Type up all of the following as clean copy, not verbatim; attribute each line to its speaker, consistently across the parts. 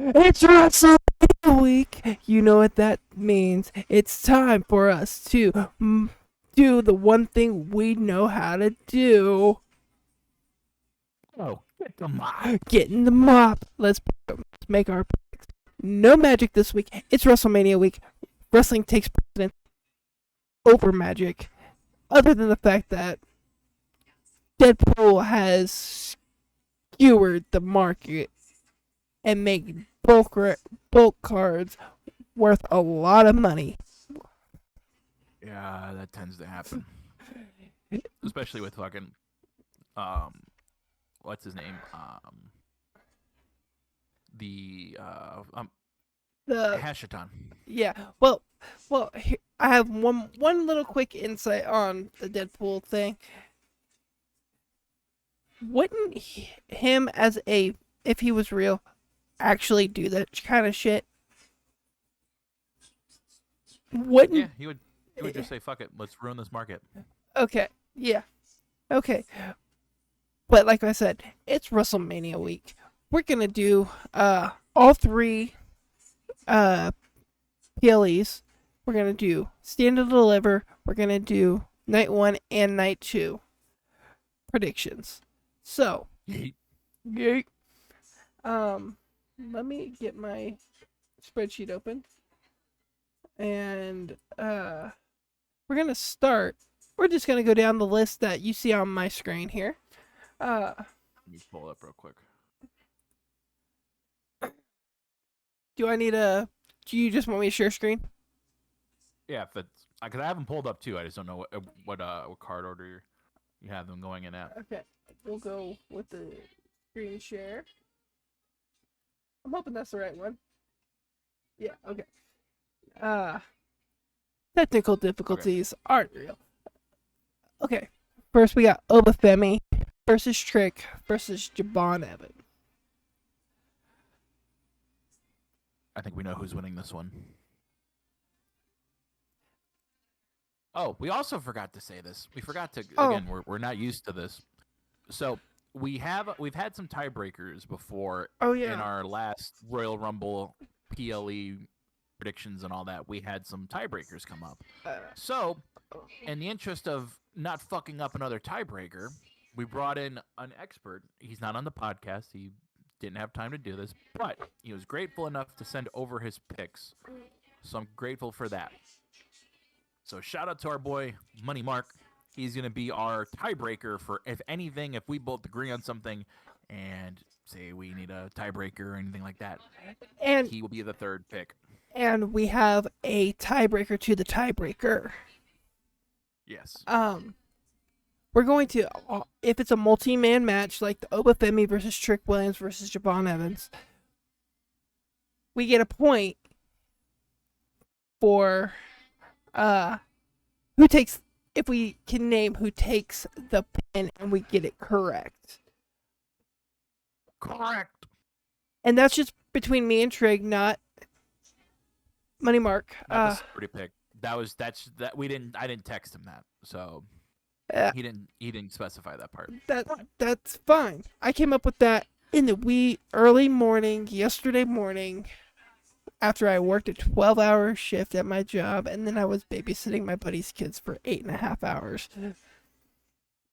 Speaker 1: It's WrestleMania week. You know what that means. It's time for us to do the one thing we know how to do.
Speaker 2: Oh, get the mop.
Speaker 1: Get in the mop. Let's make our picks. No magic this week. It's WrestleMania week. Wrestling takes precedence over magic. Other than the fact that Deadpool has skewered the market and made bulk cards worth a lot of money.
Speaker 2: Yeah, that tends to happen. Especially with fucking, what's his name?
Speaker 1: The
Speaker 2: Hashiton.
Speaker 1: yeah. Well, I have one little quick insight on the Deadpool thing. Wouldn't him as a if he was real actually do that kind of shit? Wouldn't
Speaker 2: Yeah, he would just say, "Fuck it, let's ruin this market."
Speaker 1: Okay, yeah, okay. But like I said, it's WrestleMania week. We're gonna do all three PLEs. We're gonna do Stand and Deliver. We're gonna do night 1 and night 2 predictions. So, yay. Let me get my spreadsheet open, and we're gonna start. We're just gonna go down the list that you see on my screen here.
Speaker 2: Let me pull it up real quick.
Speaker 1: Do I need a? Do you just want me to share screen?
Speaker 2: Yeah, because I have them pulled up too. I just don't know what card order you have them going in at.
Speaker 1: Okay, we'll go with the screen share. I'm hoping that's the right one. Yeah. Okay. Technical difficulties aren't real. Okay. First, we got Obafemi versus Trick versus Jabon Evans.
Speaker 2: I think we know who's winning this one. Oh, we also forgot to say this. We forgot to again. We're not used to this. So we've had some tiebreakers before.
Speaker 1: Oh yeah.
Speaker 2: In our last Royal Rumble PLE predictions and all that, we had some tiebreakers come up. So, in the interest of not fucking up another tiebreaker, we brought in an expert. He's not on the podcast. He didn't have time to do this, but he was grateful enough to send over his picks. So I'm grateful for that. So shout out to our boy Money Mark. He's going to be our tiebreaker for if anything, if we both agree on something and say we need a tiebreaker or anything like that. And he will be the third pick.
Speaker 1: And we have a tiebreaker to the tiebreaker.
Speaker 2: Yes.
Speaker 1: We're going to, if it's a multi-man match like the Obafemi versus Trick Williams versus Jabon Evans, we get a point for who takes, if we can name who takes the pin and we get it correct.
Speaker 2: Correct.
Speaker 1: And that's just between me and Trig, not Money Mark.
Speaker 2: Not the celebrity pick. I didn't text him that, so he didn't specify that part.
Speaker 1: That's fine. I came up with that in the wee early morning yesterday morning, after I worked a 12-hour shift at my job, and then I was babysitting my buddy's kids for 8.5 hours.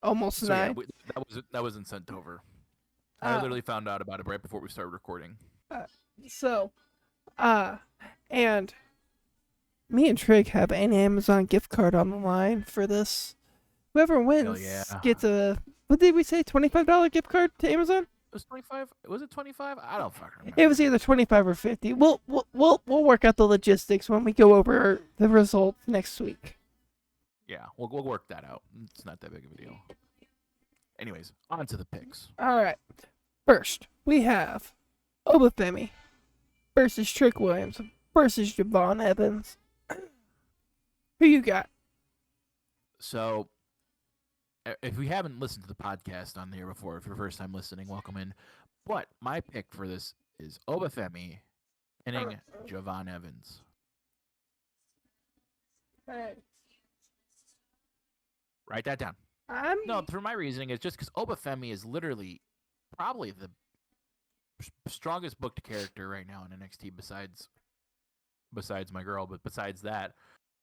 Speaker 1: Almost 9.
Speaker 2: Yeah, that wasn't sent over. I literally found out about it right before we started recording.
Speaker 1: And me and Trig have an Amazon gift card on the line for this. Whoever wins gets a, what did we say, $25 gift card to Amazon?
Speaker 2: It was 25. Was it 25? I don't fucking remember.
Speaker 1: It was either 25 or 50. We'll work out the logistics when we go over the results next week.
Speaker 2: Yeah, we'll work that out. It's not that big of a deal. Anyways, on to the picks.
Speaker 1: All right. First, we have Obafemi versus Trick Williams versus Jabon Evans. Who you got?
Speaker 2: So, if we haven't listened to the podcast on here before, if you're first time listening, welcome in. But my pick for this is Obafemi pinning Jabon Evans.
Speaker 1: Hey.
Speaker 2: Write that down. No, for my reasoning, it's just because Obafemi is literally probably strongest booked character right now in NXT besides my girl, but besides that,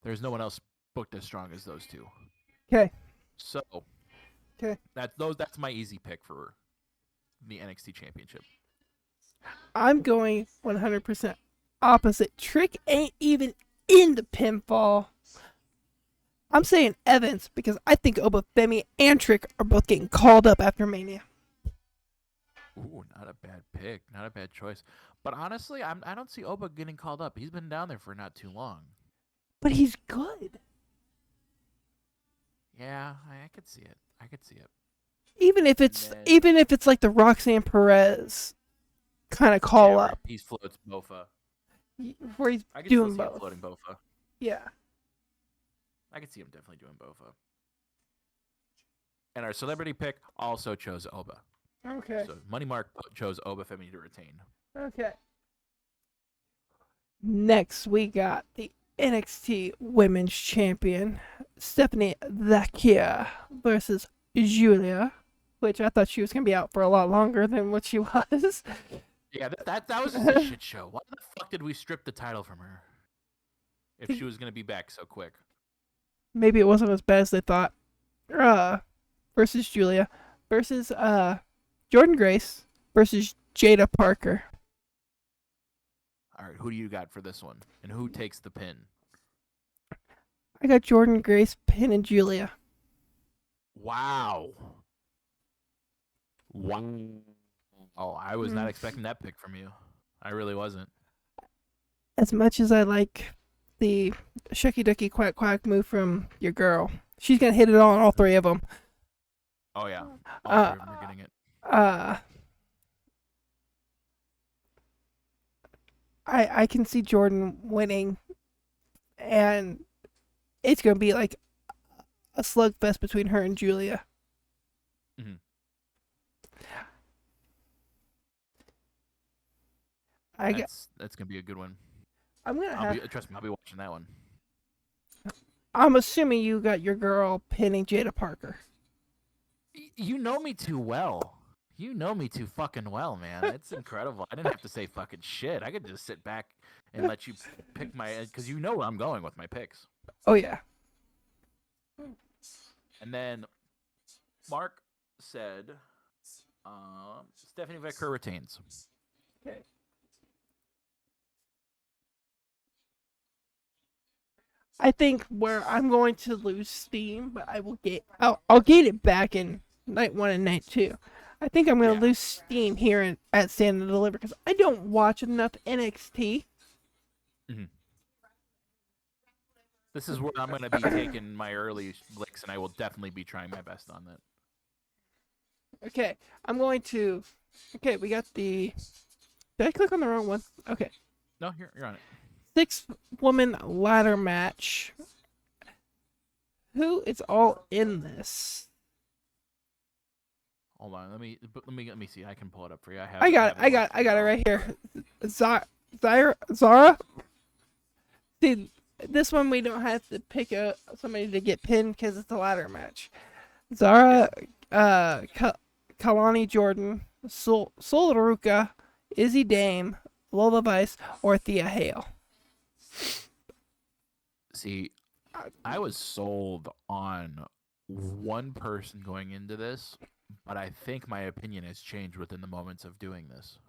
Speaker 2: there's no one else booked as strong as those two.
Speaker 1: Okay.
Speaker 2: So
Speaker 1: Okay.
Speaker 2: That's my easy pick for the NXT Championship.
Speaker 1: I'm going 100% opposite. Trick ain't even in the pinfall. I'm saying Evans because I think Obafemi and Trick are both getting called up after Mania.
Speaker 2: Ooh, not a bad pick. Not a bad choice. But honestly, I don't see Oba getting called up. He's been down there for not too long.
Speaker 1: But he's good.
Speaker 2: Yeah, I could see it. I could see it.
Speaker 1: Even if it's like the Roxanne Perez kind of call up.
Speaker 2: He floats Bofa.
Speaker 1: Where he's
Speaker 2: I could
Speaker 1: doing
Speaker 2: still see
Speaker 1: both.
Speaker 2: him floating Bofa.
Speaker 1: Yeah.
Speaker 2: I could see him definitely doing Bofa. And our celebrity pick also chose Oba.
Speaker 1: Okay.
Speaker 2: So Money Mark chose Obafemi to retain.
Speaker 1: Okay. Next, we got the NXT Women's Champion, Stephanie Zakia versus Julia, which I thought she was going to be out for a lot longer than what she was.
Speaker 2: Yeah, that was just a shit show. Why the fuck did we strip the title from her if she was going to be back so quick?
Speaker 1: Maybe it wasn't as bad as they thought. Versus Julia. Versus Jordan Grace versus Jada Parker.
Speaker 2: All right, who do you got for this one? And who takes the pin?
Speaker 1: I got Jordan Grace pinning Julia.
Speaker 2: Wow. Oh, I was not expecting that pick from you. I really wasn't.
Speaker 1: As much as I like the shucky ducky quack quack move from your girl, she's gonna hit it on all three of them.
Speaker 2: Oh yeah, all three of them are getting it.
Speaker 1: I can see Jordan winning, and it's gonna be like a slugfest between her and Julia.
Speaker 2: Mm-hmm. That's gonna be a good one. Trust me, I'll be watching that one.
Speaker 1: I'm assuming you got your girl pinning Jada Parker.
Speaker 2: You know me too well. You know me too fucking well, man. It's incredible. I didn't have to say fucking shit. I could just sit back and let you pick because you know where I'm going with my picks.
Speaker 1: Oh yeah.
Speaker 2: And then Mark said, Stephanie Vicker retains.
Speaker 1: Okay. I think where I'm going to lose steam, but I'll get it back in night 1 and night 2. I think I'm going to lose steam here at Stand and Deliver because I don't watch enough NXT.
Speaker 2: Mm-hmm. This is where I'm going to be taking my early licks, and I will definitely be trying my best on that.
Speaker 1: Okay, we got the... Did I click on the wrong one? Okay.
Speaker 2: No, you're on it.
Speaker 1: 6-woman ladder match. Who is all in this?
Speaker 2: Hold on, let me see. I can pull it up for you.
Speaker 1: I got it right here. Zara. See, this one we don't have to pick somebody to get pinned because it's a ladder match. Zara, Kalani Jordan, Sol Ruka, Izzy Dame, Lola Vice, or Thea Hale.
Speaker 2: See, I was sold on one person going into this, but I think my opinion has changed within the moments of doing this.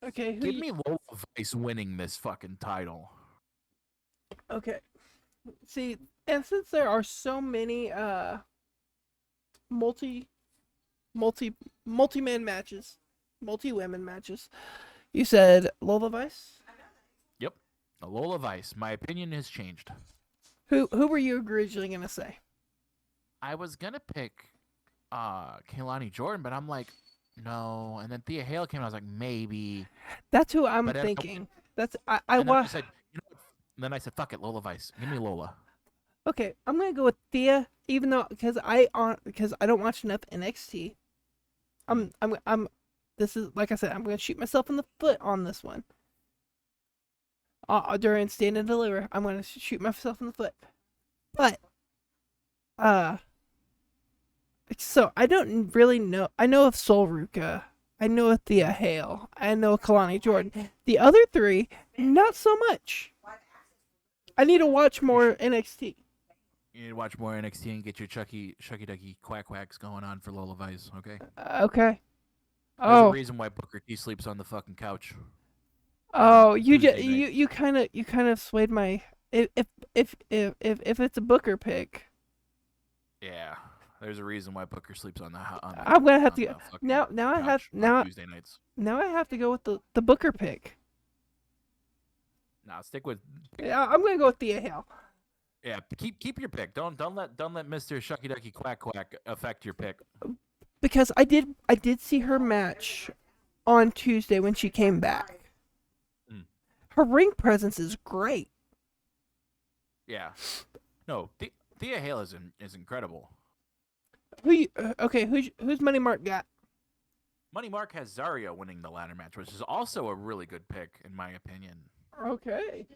Speaker 1: Okay,
Speaker 2: give me Lola Vice winning this fucking title.
Speaker 1: Okay. See, and since there are so many multi-man matches, multi-women matches, you said Lola Vice?
Speaker 2: Yep. Lola Vice. My opinion has changed.
Speaker 1: Who were you originally gonna say?
Speaker 2: I was gonna pick Kehlani Jordan, but I'm like, no. And then Thea Hale came, and I was like, maybe.
Speaker 1: That's who I'm thinking. Then
Speaker 2: I said, fuck it, Lola Vice. Give me Lola.
Speaker 1: Okay, I'm gonna go with Thea, even though because I don't watch enough NXT. This is like I said, I'm gonna shoot myself in the foot on this one. During Stand and Deliver, I'm gonna shoot myself in the foot. But so I don't really know. I know of Sol Ruka I know Thea Hale. I know Kalani Jordan. The other three, not so much. I need to watch
Speaker 2: You
Speaker 1: more
Speaker 2: should.
Speaker 1: NXT.
Speaker 2: You need to watch more NXT and get your Shucky Ducky Quack Quacks going on for Lola Vice. Okay.
Speaker 1: Okay.
Speaker 2: There's a
Speaker 1: Oh,
Speaker 2: reason why Booker T sleeps on the fucking couch on
Speaker 1: oh,
Speaker 2: Tuesday nights.
Speaker 1: you kind of swayed my. If it's a Booker pick,
Speaker 2: Yeah, there's a reason why Booker sleeps on
Speaker 1: I'm gonna have to
Speaker 2: the fucking
Speaker 1: now. I have
Speaker 2: couch on
Speaker 1: now
Speaker 2: Tuesday nights.
Speaker 1: now I have to go with the Booker pick.
Speaker 2: Now stick with
Speaker 1: Yeah, I'm gonna go with Thea Hale
Speaker 2: yeah. Keep your pick. Don't let Mister Shucky Ducky Quack Quack affect your pick.
Speaker 1: because I did see her match on Tuesday when she came back.
Speaker 2: Mm.
Speaker 1: Her ring presence is great.
Speaker 2: Yeah. No, Thea Hale is incredible.
Speaker 1: Okay, who's Money Mark got?
Speaker 2: Money Mark has Zarya winning the ladder match, which is also a really good pick in my opinion.
Speaker 1: Okay.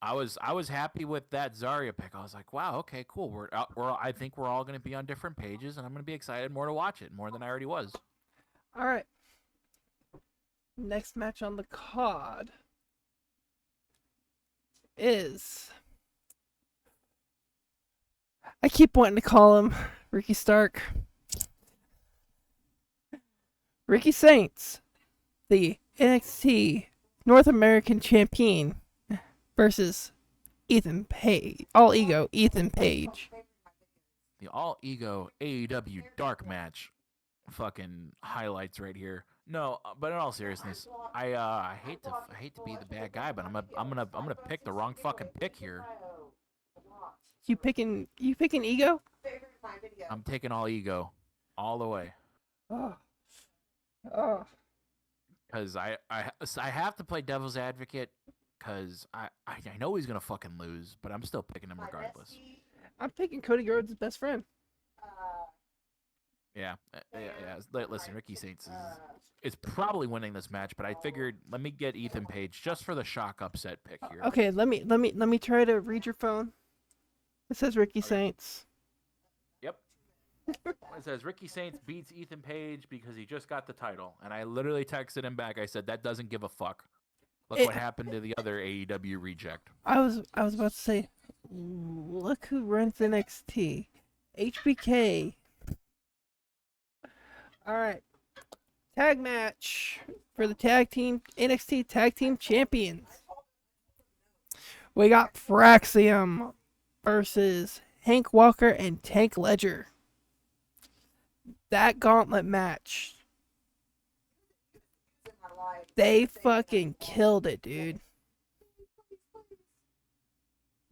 Speaker 2: I was happy with that Zarya pick. I was like, wow, okay, cool. I think we're all going to be on different pages, and I'm going to be excited more to watch it more than I already was.
Speaker 1: All right. Next match on the card is. I keep wanting to call him Ricky Stark. Ricky Saints, the NXT North American champion, versus Ethan Page. All ego Ethan Page.
Speaker 2: The all ego AEW dark match, fucking highlights right here. No, but in all seriousness, I hate to be the bad guy, but I'm gonna pick the wrong fucking pick here.
Speaker 1: You picking ego?
Speaker 2: I'm taking all ego, all the way.
Speaker 1: Oh. Oh.
Speaker 2: Because I have to play devil's advocate because I know he's gonna fucking lose, but I'm still picking him regardless.
Speaker 1: I'm picking Cody Rhodes' best friend.
Speaker 2: Yeah. Listen, Ricky Saints is probably winning this match, but I figured let me get Ethan Page just for the shock upset pick here.
Speaker 1: Okay, let me try to read your phone. It says Ricky Saints.
Speaker 2: Yep. It says Ricky Saints beats Ethan Page because he just got the title, and I literally texted him back. I said that doesn't give a fuck. Look what happened to the other AEW reject.
Speaker 1: I was about to say, look who runs NXT, HBK. All right, tag match for the tag team NXT Tag Team Champions. We got Fraxium versus Hank Walker and Tank Ledger. That gauntlet match, they fucking killed it, dude.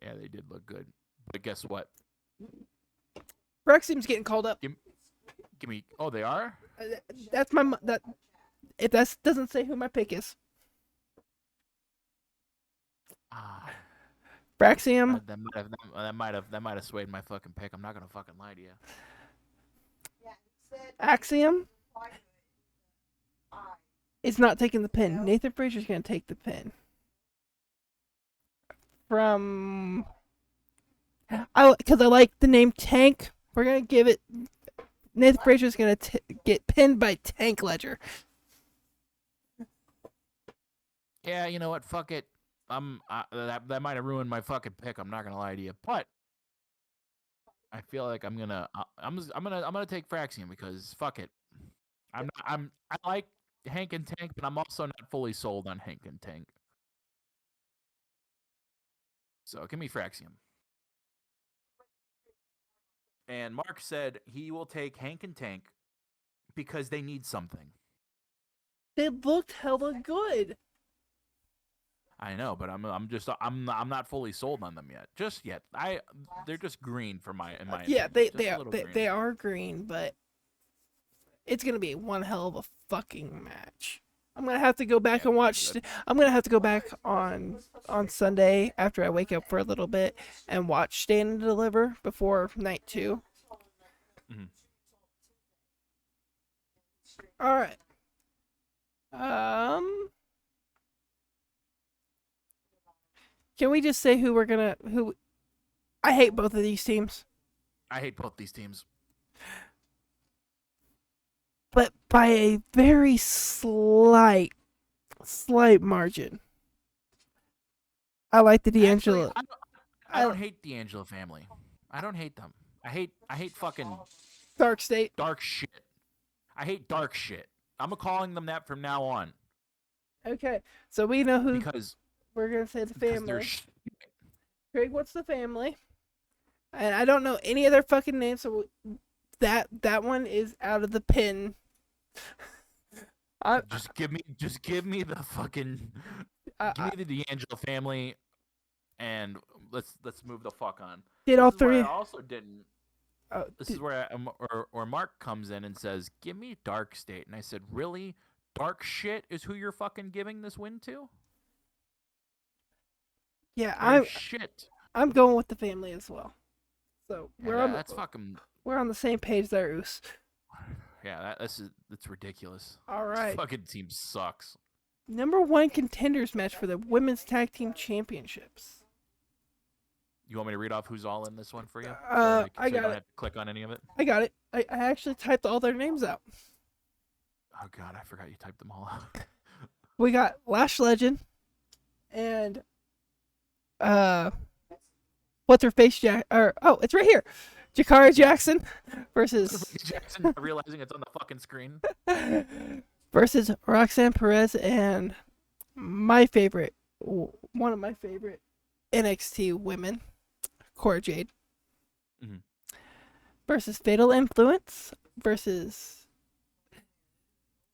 Speaker 2: Yeah, they did look good. But guess what?
Speaker 1: Fraxium's getting called up.
Speaker 2: Give me. Oh, they are.
Speaker 1: That's my that. If that doesn't say who my pick is.
Speaker 2: Ah.
Speaker 1: Fraxium.
Speaker 2: That might have swayed my fucking pick. I'm not gonna fucking lie to you.
Speaker 1: Axiom is not taking the pin. Nathan Frazier's gonna take the pin. From because I like the name Tank. We're gonna give it. Nathan Frazier's gonna get pinned by Tank Ledger.
Speaker 2: Yeah, you know what? Fuck it. That might have ruined my fucking pick. I'm not gonna lie to you, but I feel like I'm gonna take Fraxium because fuck it. I like Hank and Tank, but I'm also not fully sold on Hank and Tank. So give me Fraxium. And Mark said he will take Hank and Tank because they need something.
Speaker 1: They looked hella good.
Speaker 2: I know, but I'm not fully sold on them yet. Just yet. They're just green for my in my
Speaker 1: Yeah,
Speaker 2: opinion.
Speaker 1: they are green, but it's gonna be one hell of a fucking match. I'm gonna have to go back and watch. I'm gonna have to go back on Sunday after I wake up for a little bit and watch Stand and Deliver before night 2.
Speaker 2: Mm-hmm.
Speaker 1: All right. Can we just say who? I hate both of these teams.
Speaker 2: I hate both these teams.
Speaker 1: but by a very slight margin. I like the
Speaker 2: Actually,
Speaker 1: D'Angelo.
Speaker 2: I
Speaker 1: I
Speaker 2: don't hate the Angelo family. I don't hate them. I hate fucking
Speaker 1: Dark State.
Speaker 2: dark shit. I hate dark shit. I'm calling them that from now on
Speaker 1: Okay, so we know who
Speaker 2: because
Speaker 1: we're gonna say the
Speaker 2: they're
Speaker 1: family. Craig, what's the family? And I don't know any other fucking names, so that one is out of the pin. I,
Speaker 2: just give me the fucking
Speaker 1: I,
Speaker 2: give
Speaker 1: I
Speaker 2: me the D'Angelo family and let's move the fuck on.
Speaker 1: did
Speaker 2: This
Speaker 1: all
Speaker 2: is where I
Speaker 1: three.
Speaker 2: also didn't. This
Speaker 1: Did,
Speaker 2: is where or Mark comes in and says, "Give me Dark State," and I said, "Really? Dark shit is who you're fucking giving this win to?
Speaker 1: yeah,
Speaker 2: They're shit.
Speaker 1: I'm going with the family as well. So
Speaker 2: Yeah, that's fucking.
Speaker 1: we're on the same page there, Oos.
Speaker 2: Yeah, that's ridiculous.
Speaker 1: All
Speaker 2: This
Speaker 1: right.
Speaker 2: fucking team sucks.
Speaker 1: Number one contenders match for the women's tag team championships.
Speaker 2: You want me to read off who's all in this one for you?
Speaker 1: I
Speaker 2: So you
Speaker 1: got
Speaker 2: don't
Speaker 1: it.
Speaker 2: have to click on any of it?
Speaker 1: I got it. I actually typed all their names out.
Speaker 2: Oh god, I forgot you typed them all out.
Speaker 1: We got Lash Legend and uh what's her face Jack or oh, it's right here. Jakara Jackson versus
Speaker 2: Jackson realizing it's on the fucking screen.
Speaker 1: versus Roxanne Perez and my favorite, one of my favorite NXT women, Cora Jade,
Speaker 2: mm-hmm.
Speaker 1: versus Fatal Influence versus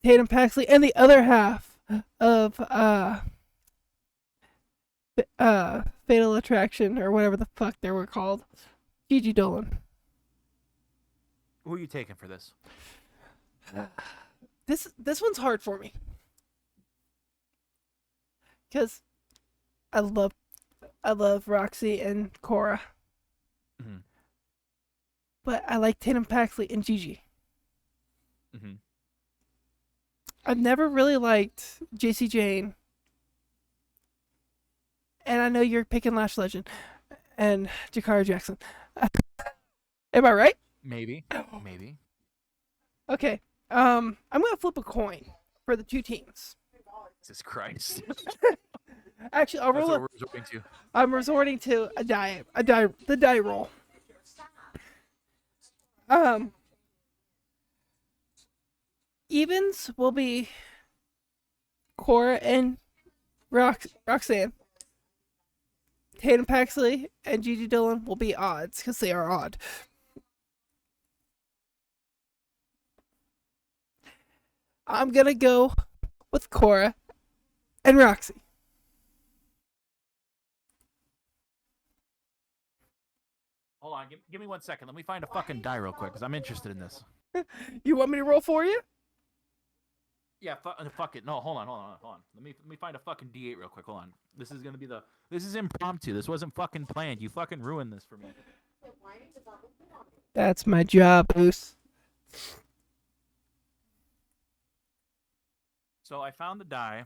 Speaker 1: Tatum Paxley and the other half of Fatal Attraction or whatever the fuck they were called, Gigi Dolan.
Speaker 2: Who are you taking for this?
Speaker 1: This one's hard for me because I love Roxy and Cora,
Speaker 2: mm-hmm.
Speaker 1: but I like Tatum Paxley and Gigi.
Speaker 2: Mm-hmm.
Speaker 1: I've never really liked JC Jane, and I know you're picking Lash Legend and Jakara Jackson. Am I right?
Speaker 2: Maybe.
Speaker 1: Okay. I'm gonna flip a coin for the two teams.
Speaker 2: Jesus Christ.
Speaker 1: Actually, I'll
Speaker 2: That's
Speaker 1: roll.
Speaker 2: what we're resorting to.
Speaker 1: I'm resorting to the die roll. Evens will be Cora and Roxanne. Tatum Paxley and Gigi Dillon will be odds because they are odd. I'm gonna go with Cora and Roxy.
Speaker 2: Hold on, give me 1 second. Let me find a fucking die real quick because I'm interested in this.
Speaker 1: You want me to roll for you?
Speaker 2: Yeah, fuck it. No, hold on. Let me find a fucking D8 real quick. Hold on. This is gonna be This is impromptu. This wasn't fucking planned. You fucking ruined this for me.
Speaker 1: That's my job, Moose.
Speaker 2: So I found the die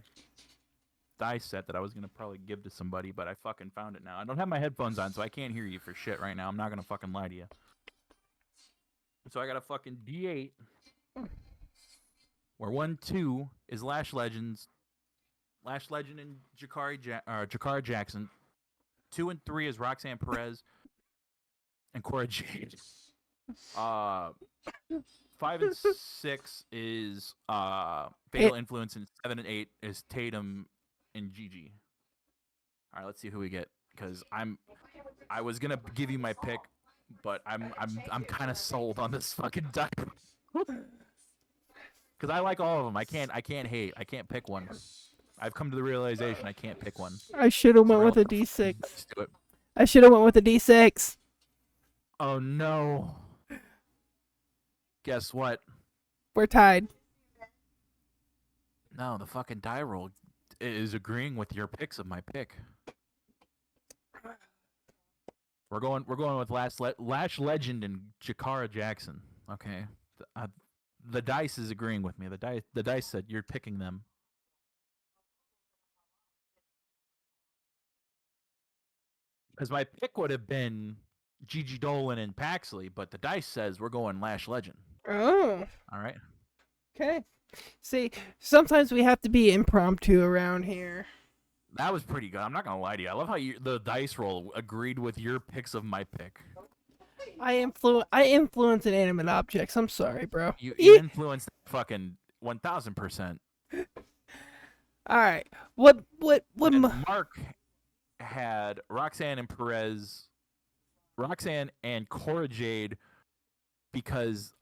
Speaker 2: set that I was gonna probably give to somebody, but I fucking found it now. I don't have my headphones on, so I can't hear you for shit right now. I'm not gonna fucking lie to you. So I got a fucking D8 where 1, 2 is Lash Legend and Jakara Jackson. 2 and 3 is Roxanne Perez and Cora Jade. 5 and 6 is Fatal Influence, and 7 and 8 is Tatum and Gigi. All right, let's see who we get because I was gonna give you my pick, but I'm kind of sold on this fucking die. Because I like all of them. I can't hate. I can't pick one. I've come to the realization I can't pick one.
Speaker 1: I should have went with a D6. I should have went with a D6.
Speaker 2: Oh no. Guess what?
Speaker 1: We're tied.
Speaker 2: No, the fucking die roll is agreeing with your picks of my pick. We're going with Lash Legend and Jakara Jackson. Okay. The dice is agreeing with me. The dice said you're picking them. Because my pick would have been Gigi Dolan and Paxley, but the dice says we're going Lash Legend.
Speaker 1: Oh.
Speaker 2: All right.
Speaker 1: Okay. See, sometimes we have to be impromptu around here.
Speaker 2: That was pretty good. I'm not gonna lie to you. I love how the dice roll agreed with your picks of my pick.
Speaker 1: I influence inanimate objects. I'm sorry, bro.
Speaker 2: You influenced fucking 1000%.
Speaker 1: All right. What?
Speaker 2: And Mark had Roxanne and Cora Jade because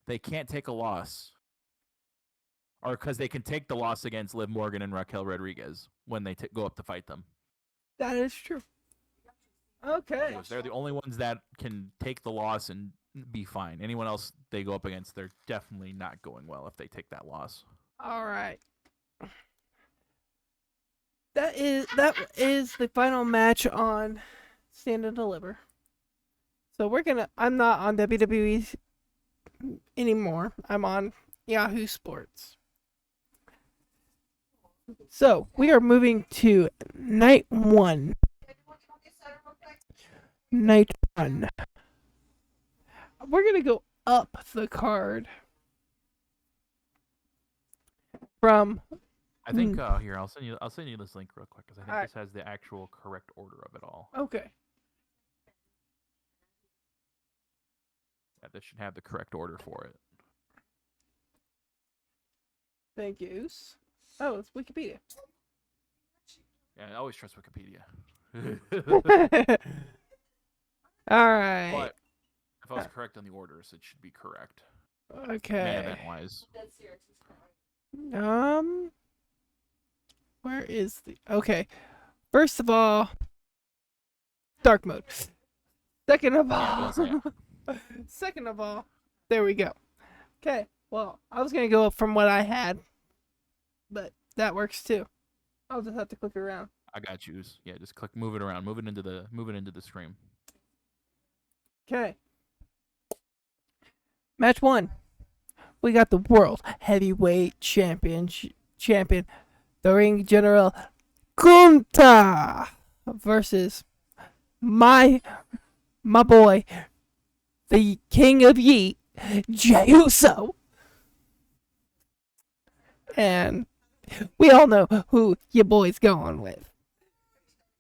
Speaker 2: they can't take a loss. Or because they can take the loss against Liv Morgan and Raquel Rodriguez when they go up to fight them.
Speaker 1: That is true. Okay.
Speaker 2: Because they're the only ones that can take the loss and be fine. Anyone else they go up against, they're definitely not going well if they take that loss.
Speaker 1: All right. That is the final match on Stand and Deliver. So I'm not on WWE anymore. I'm on Yahoo Sports. So we are moving to night one. Night one. We're gonna go up the card from.
Speaker 2: I think here I'll send you this link real quick because I think this has the actual correct order of it all.
Speaker 1: Okay.
Speaker 2: Yeah, this should have the correct order for it.
Speaker 1: Thank you. Oh, it's Wikipedia.
Speaker 2: Yeah, I always trust Wikipedia.
Speaker 1: All right.
Speaker 2: But if I was correct on the orders, it should be correct.
Speaker 1: Okay.
Speaker 2: Main event wise.
Speaker 1: Where is the... Okay. First of all, dark mode. Second of all... Second of all, there we go. Okay, well, I was going to go up from what I had, but that works too. I'll just have to click around.
Speaker 2: I got you. Yeah, just click, move it around, move it into the screen.
Speaker 1: Okay. Match 1. We got the World Heavyweight Champion, the Ring General Kunta versus my boy, the King of Yeet, Jey Uso. And we all know who your boy's going with.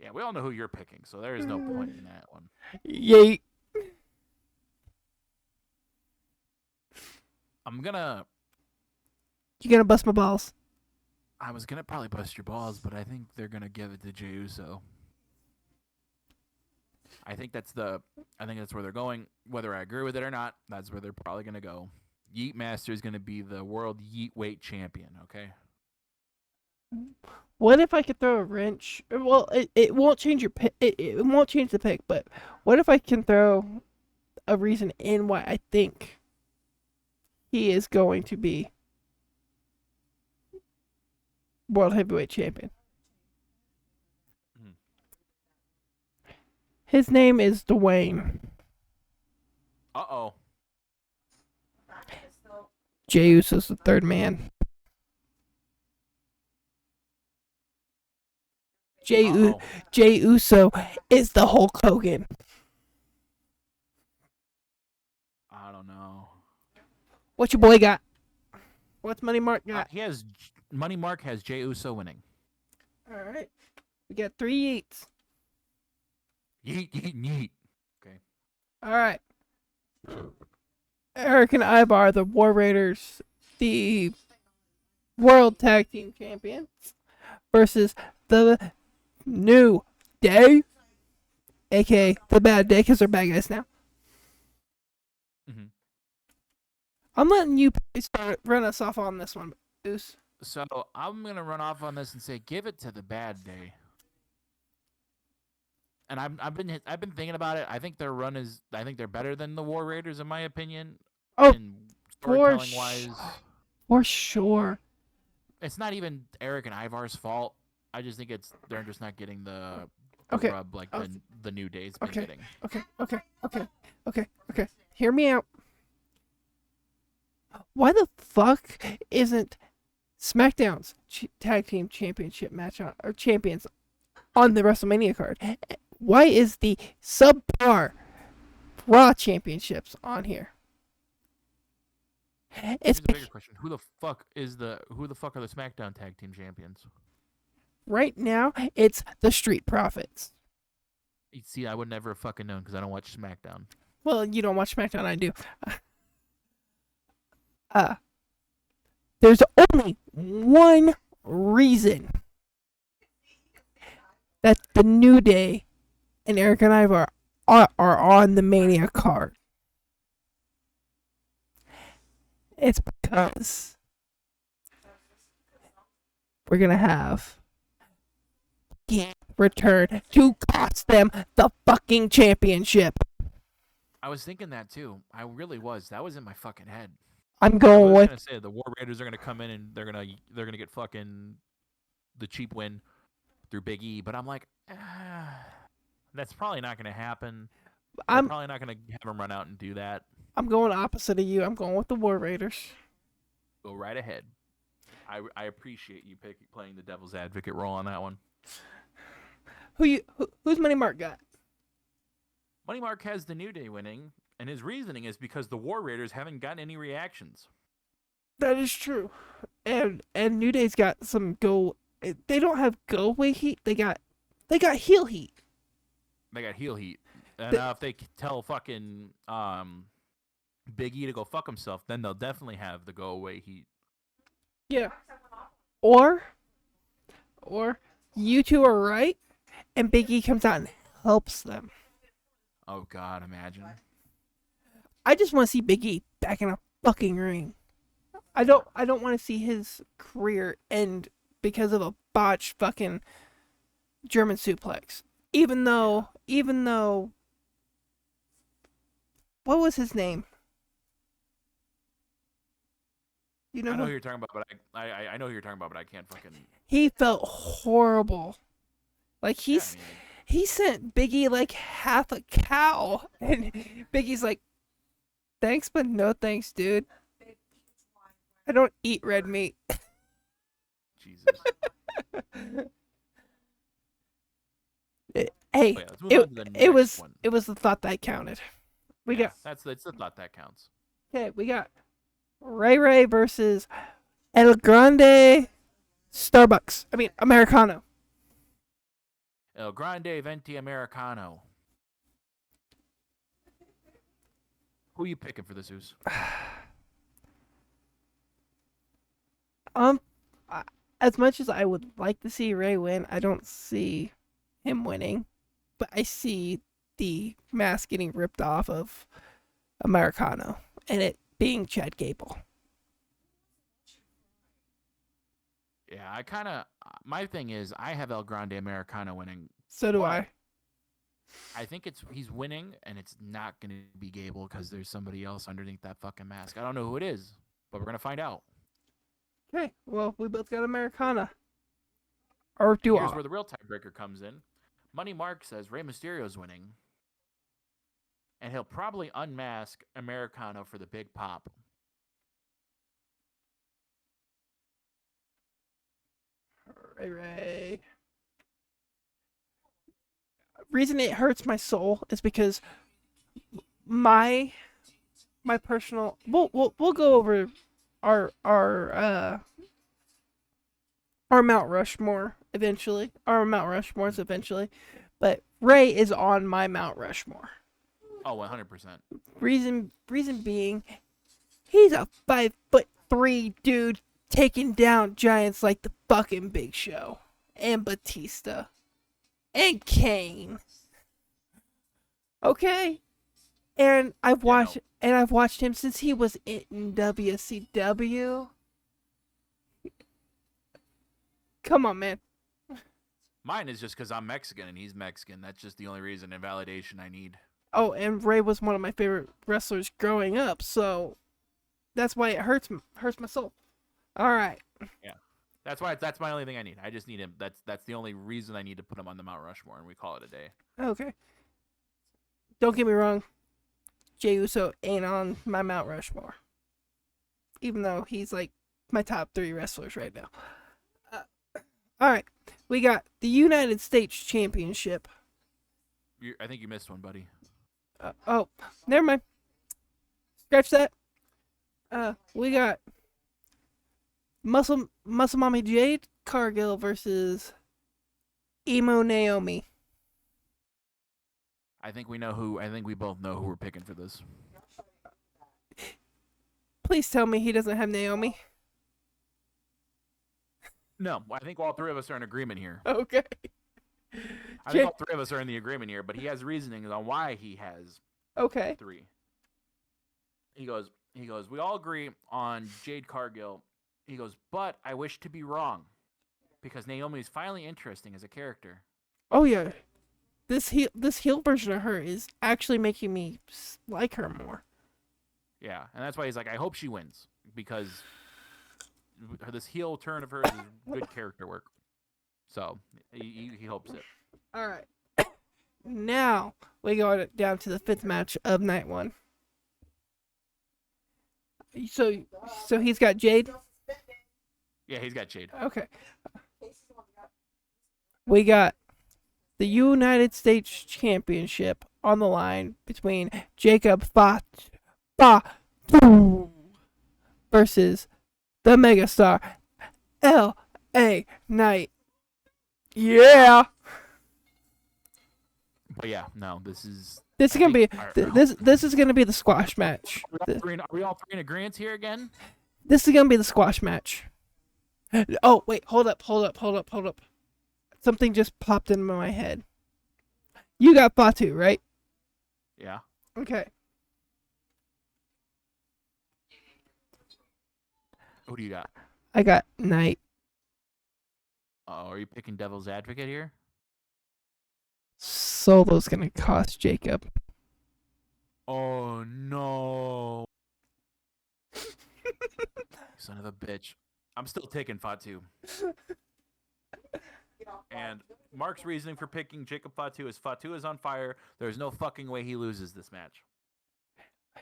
Speaker 2: Yeah, we all know who you're picking, so there is no point in that one.
Speaker 1: Yeet. You gonna bust my balls?
Speaker 2: I was gonna probably bust your balls, but I think they're gonna give it to Jey Uso. I think that's where they're going. Whether I agree with it or not, that's where they're probably gonna go. Yeet Master is gonna be the World Yeet Weight Champion. Okay.
Speaker 1: What if I could throw a wrench? Well, it won't change your pick. It won't change the pick. But what if I can throw a reason in why I think he is going to be World Heavyweight Champion? His name is Dwayne.
Speaker 2: Uh-oh.
Speaker 1: Jey Uso's the third man. Jey Uso is the Hulk Hogan.
Speaker 2: I don't know.
Speaker 1: What your boy got? What's Money Mark got?
Speaker 2: Money Mark has Jey Uso winning.
Speaker 1: All right. We got 3 yeets.
Speaker 2: Yeet, yeet, yeet. Okay.
Speaker 1: All right. Eric and Ivar, the War Raiders, the World Tag Team Champions, versus the New Day, aka the Bad Day, because they're bad guys now.
Speaker 2: Mm-hmm.
Speaker 1: I'm letting you run us off on this one, Goose.
Speaker 2: So I'm gonna run off on this and say, give it to the Bad Day. And I've been thinking about it. I think their run is. I think they're better than the War Raiders, in my opinion.
Speaker 1: Oh,
Speaker 2: storytelling wise,
Speaker 1: for sure.
Speaker 2: It's not even Eric and Ivar's fault. I just think they're just not getting the rub like the New Day's been getting.
Speaker 1: Okay. Hear me out. Why the fuck isn't SmackDown's Tag Team Championship match or champions on the WrestleMania card? Why is the subpar Raw Championships on here? It's
Speaker 2: Here's a bigger question: who the fuck are the SmackDown Tag Team Champions?
Speaker 1: right now. It's the Street Profits.
Speaker 2: You see, I would never have fucking known because I don't watch SmackDown.
Speaker 1: Well, you don't watch SmackDown. I do. Uh, there's only one reason that the New Day and Eric and I are on the Mania card. It's because we're gonna have return to cost them the fucking championship.
Speaker 2: I was thinking that too. I really was. That was in my fucking head.
Speaker 1: I'm
Speaker 2: I
Speaker 1: going
Speaker 2: was
Speaker 1: with
Speaker 2: gonna say the War Raiders are gonna come in and they're gonna get fucking the cheap win through Big E, but I'm like, that's probably not gonna happen. I'm probably not gonna have him run out and do that.
Speaker 1: I'm going opposite of you. I'm going with the War Raiders.
Speaker 2: Go right ahead. I appreciate you playing the devil's advocate role on that one.
Speaker 1: Who's Money Mark got?
Speaker 2: Money Mark has the New Day winning, and his reasoning is because the War Raiders haven't gotten any reactions.
Speaker 1: That is true, and New Day's got some go. They don't have go away heat. They got heel heat.
Speaker 2: They got heel heat, and if they tell fucking Big E to go fuck himself, then they'll definitely have the go away heat.
Speaker 1: Yeah, or you two are right, and Big E comes out and helps them.
Speaker 2: Oh God, imagine.
Speaker 1: I just want to see Big E back in a fucking ring. I don't want to see his career end because of a botched fucking German suplex. Even though what was his name? You know,
Speaker 2: I know who you're talking about, but I know who you're talking about, but I can't fucking.
Speaker 1: He felt horrible. Like he
Speaker 2: Yeah,
Speaker 1: sent Biggie like half a cow, and Biggie's like, "Thanks, but no thanks, dude. I don't eat red meat."
Speaker 2: Jesus.
Speaker 1: Hey,
Speaker 2: let's move on to the next one.
Speaker 1: it was the thought that counted. We got
Speaker 2: That's the thought that counts.
Speaker 1: okay. We got Ray versus El Grande Starbucks. I mean Americano.
Speaker 2: El Grande Venti Americano. Who are you picking for the Zeus?
Speaker 1: As much as I would like to see Ray win, I don't see him winning. But I see the mask getting ripped off of Americano and it being Chad Gable.
Speaker 2: Yeah, I kind of. My thing is, I have El Grande Americano winning.
Speaker 1: So do I.
Speaker 2: I think he's winning, and it's not going to be Gable because there's somebody else underneath that fucking mask. I don't know who it is, but we're going to find out.
Speaker 1: Okay, well, we both got Americana. Or do
Speaker 2: Here's
Speaker 1: I?
Speaker 2: where the real tiebreaker comes in. Money Mark says Rey Mysterio's winning, and he'll probably unmask Americano for the big pop.
Speaker 1: Ray. Reason it hurts my soul is because my personal we'll go over our Mount Rushmore eventually. Our Mount Rushmores eventually. But Ray is on my Mount Rushmore.
Speaker 2: Oh, 100%.
Speaker 1: Reason being, he's a 5'3" dude taking down giants like the fucking Big Show and Batista and Kane. Okay, and I've watched him since he was in WCW. Come on, man.
Speaker 2: Mine is just because I'm Mexican and he's Mexican. That's just the only reason and validation I need.
Speaker 1: Oh, and Ray was one of my favorite wrestlers growing up, so that's why it hurts my soul. All right.
Speaker 2: Yeah, that's my only thing I need. I just need him. That's the only reason I need to put him on the Mount Rushmore, and we call it a day.
Speaker 1: Okay. Don't get me wrong. Jey Uso ain't on my Mount Rushmore, even though he's like my top 3 wrestlers right now. All right, we got the United States Championship.
Speaker 2: I think you missed one, buddy.
Speaker 1: Oh, never mind. Scratch that. We got Muscle Mommy Jade Cargill versus Emo Naomi.
Speaker 2: I think we know who. I think we both know who we're picking for this.
Speaker 1: Please tell me he doesn't have Naomi.
Speaker 2: No, I think all three of us are in agreement here.
Speaker 1: Okay.
Speaker 2: I think all three of us are in the agreement here, but he has reasoning on why he has
Speaker 1: Okay.
Speaker 2: 3. He goes, we all agree on Jade Cargill. He goes, but I wish to be wrong because Naomi is finally interesting as a character.
Speaker 1: Oh yeah. This heel version of her is actually making me like her more.
Speaker 2: Yeah, and that's why he's like, I hope she wins because this heel turn of hers is good character work. So he hopes it.
Speaker 1: All right. Now we go down to the 5th match of night 1. So he's got Jade.
Speaker 2: Yeah, he's got Jade.
Speaker 1: Okay. We got the United States Championship on the line between Jacob Fatu versus the megastar L.A. Knight. Yeah.
Speaker 2: But yeah, no, this is
Speaker 1: gonna be this is gonna be the squash match.
Speaker 2: Are we all three in agreement here again?
Speaker 1: This is gonna be the squash match. Oh wait, hold up. Something just popped into my head. You got Fatu, right?
Speaker 2: Yeah.
Speaker 1: Okay.
Speaker 2: Who do you got?
Speaker 1: I got Knight.
Speaker 2: Oh, are you picking devil's advocate here?
Speaker 1: Solo's gonna cost Jacob.
Speaker 2: Oh no. Son of a bitch. I'm still taking Fatu. And Mark's reasoning for picking Jacob Fatu is on fire. There's no fucking way he loses this match.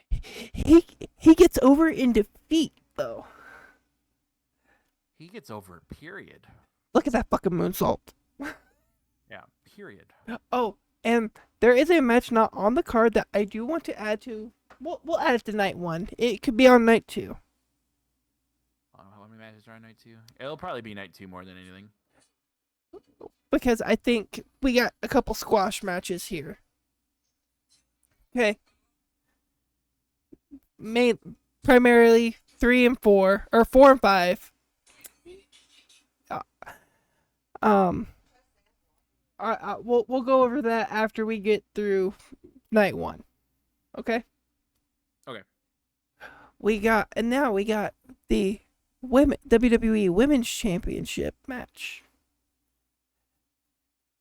Speaker 1: He gets over in defeat though.
Speaker 2: He gets over, period.
Speaker 1: Look at that fucking moonsault.
Speaker 2: Yeah, period.
Speaker 1: Oh, and there is a match not on the card that I do want to add to. We'll add it to night 1. It could be on night 2.
Speaker 2: How many matches are on night 2? It'll probably be night 2 more than anything.
Speaker 1: Because I think we got a couple squash matches here. Okay. Primarily 3 and 4, or 4 and 5. We'll go over that after we get through night 1. Okay?
Speaker 2: Okay.
Speaker 1: Now we got the WWE Women's Championship match.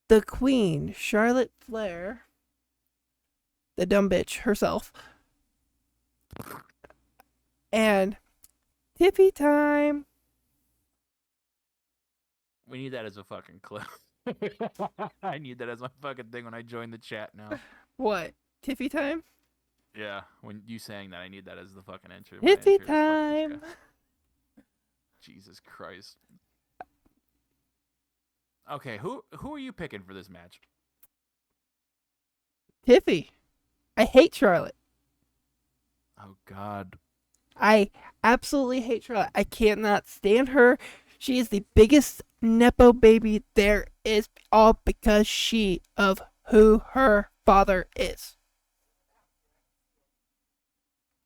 Speaker 1: The Queen, Charlotte Flair, the dumb bitch herself, and Tiffy Time.
Speaker 2: We need that as a fucking clip. I need that as my fucking thing when I join the chat now.
Speaker 1: What? Tiffy Time?
Speaker 2: Yeah, when you saying that, I need that as the fucking entry.
Speaker 1: Tiffy Time.
Speaker 2: Jesus Christ. Okay, who are you picking for this match?
Speaker 1: Tiffy. I hate Charlotte.
Speaker 2: Oh God.
Speaker 1: I absolutely hate Charlotte. I cannot stand her. She is the biggest Nepo baby there is, all because of who her father is.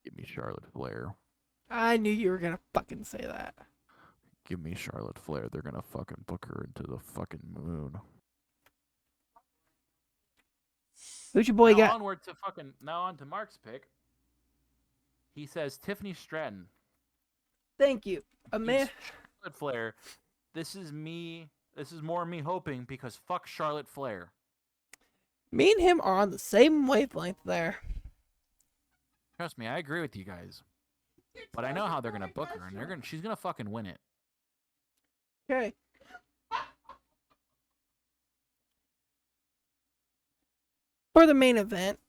Speaker 2: Give me Charlotte Flair.
Speaker 1: I knew you were gonna fucking say that.
Speaker 2: Give me Charlotte Flair. They're gonna fucking book her into the fucking moon.
Speaker 1: Who's your boy
Speaker 2: now
Speaker 1: got?
Speaker 2: Now on to Mark's pick. He says Tiffany Stratton.
Speaker 1: Thank you. A man.
Speaker 2: Charlotte Flair. This is more me hoping because fuck Charlotte Flair.
Speaker 1: Me and him are on the same wavelength there.
Speaker 2: Trust me, I agree with you guys. But I know how they're gonna book her, and she's gonna fucking win it.
Speaker 1: Okay. For the main event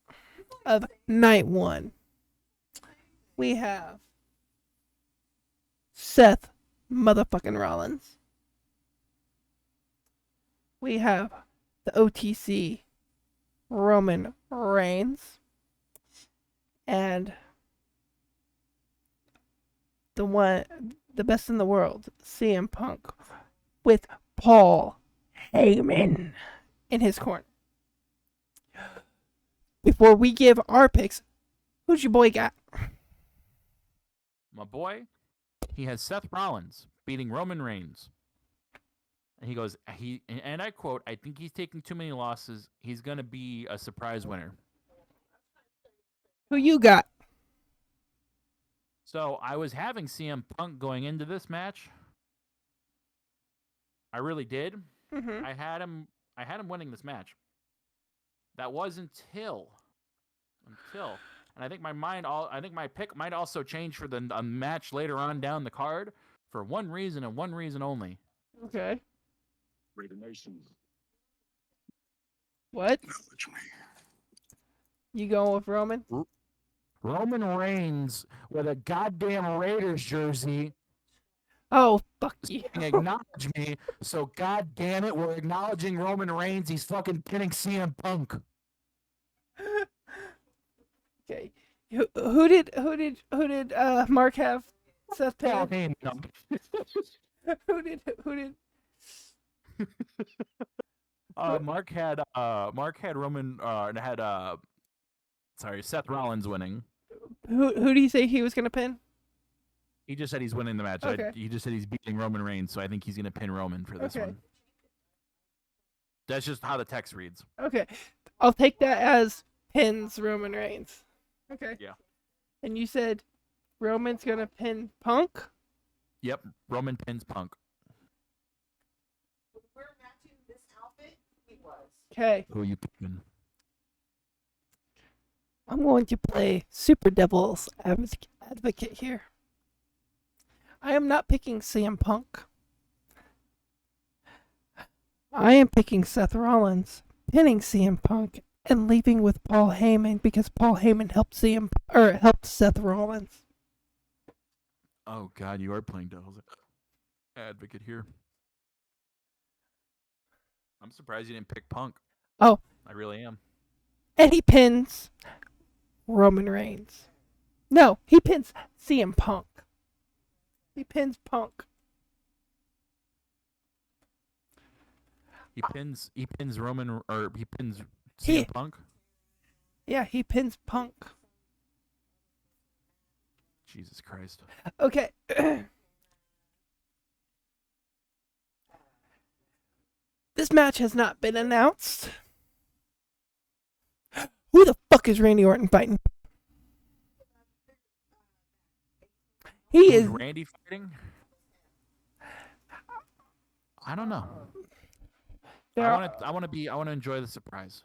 Speaker 1: of night 1, we have Seth motherfucking Rollins. We have the OTC Roman Reigns. And the best in the world, CM Punk, with Paul Heyman in his corner. Before we give our picks, who's your boy got?
Speaker 2: My boy, he has Seth Rollins beating Roman Reigns. And he goes, and I quote, I think he's taking too many losses. He's going to be a surprise winner.
Speaker 1: Who you got?
Speaker 2: So I was having CM Punk going into this match. I really did.
Speaker 1: Mm-hmm.
Speaker 2: I had him winning this match. That was until, and I think my pick might also change for a match later on down the card for one reason and one reason only.
Speaker 1: Okay.
Speaker 3: Raider Nation.
Speaker 1: What?
Speaker 3: Acknowledge me.
Speaker 1: You going with Roman?
Speaker 2: Roman Reigns with a goddamn Raiders jersey.
Speaker 1: Oh, fuck you.
Speaker 2: Acknowledge me. So god damn it, we're acknowledging Roman Reigns. He's fucking pinning CM Punk.
Speaker 1: Okay. Who did Mark have? Seth
Speaker 2: Paul
Speaker 1: pin?
Speaker 2: Heyman.
Speaker 1: who did?
Speaker 2: Mark had Roman Seth Rollins winning.
Speaker 1: Who do you say he was gonna pin?
Speaker 2: He just said he's winning the match.
Speaker 1: Okay.
Speaker 2: He just said he's beating Roman Reigns, so I think he's gonna pin Roman for this
Speaker 1: Okay.
Speaker 2: one. That's just how the text reads.
Speaker 1: Okay. I'll take that as pins Roman Reigns. Okay.
Speaker 2: Yeah.
Speaker 1: And you said Roman's gonna pin Punk?
Speaker 2: Yep, Roman pins Punk.
Speaker 4: We're matching this outfit. He was.
Speaker 1: Okay.
Speaker 2: Who are you picking?
Speaker 1: I'm going to play Super Devil's advocate here. I am not picking CM Punk. I am picking Seth Rollins, pinning CM Punk, and leaving with Paul Heyman because Paul Heyman helped helped Seth Rollins.
Speaker 2: Oh God, you are playing devil's advocate here. I'm surprised you didn't pick Punk.
Speaker 1: Oh.
Speaker 2: I really am.
Speaker 1: And he pins Roman Reigns. No, he pins CM Punk. He pins Punk.
Speaker 2: He pins Roman, or he pins
Speaker 1: He-
Speaker 2: CM Punk.
Speaker 1: Yeah, he pins Punk.
Speaker 2: Jesus Christ.
Speaker 1: Okay. This match has not been announced. Who the fuck is Randy Orton fighting? He
Speaker 2: Who's
Speaker 1: is.
Speaker 2: Randy fighting? I don't know.
Speaker 1: There are-
Speaker 2: I want to enjoy the surprise.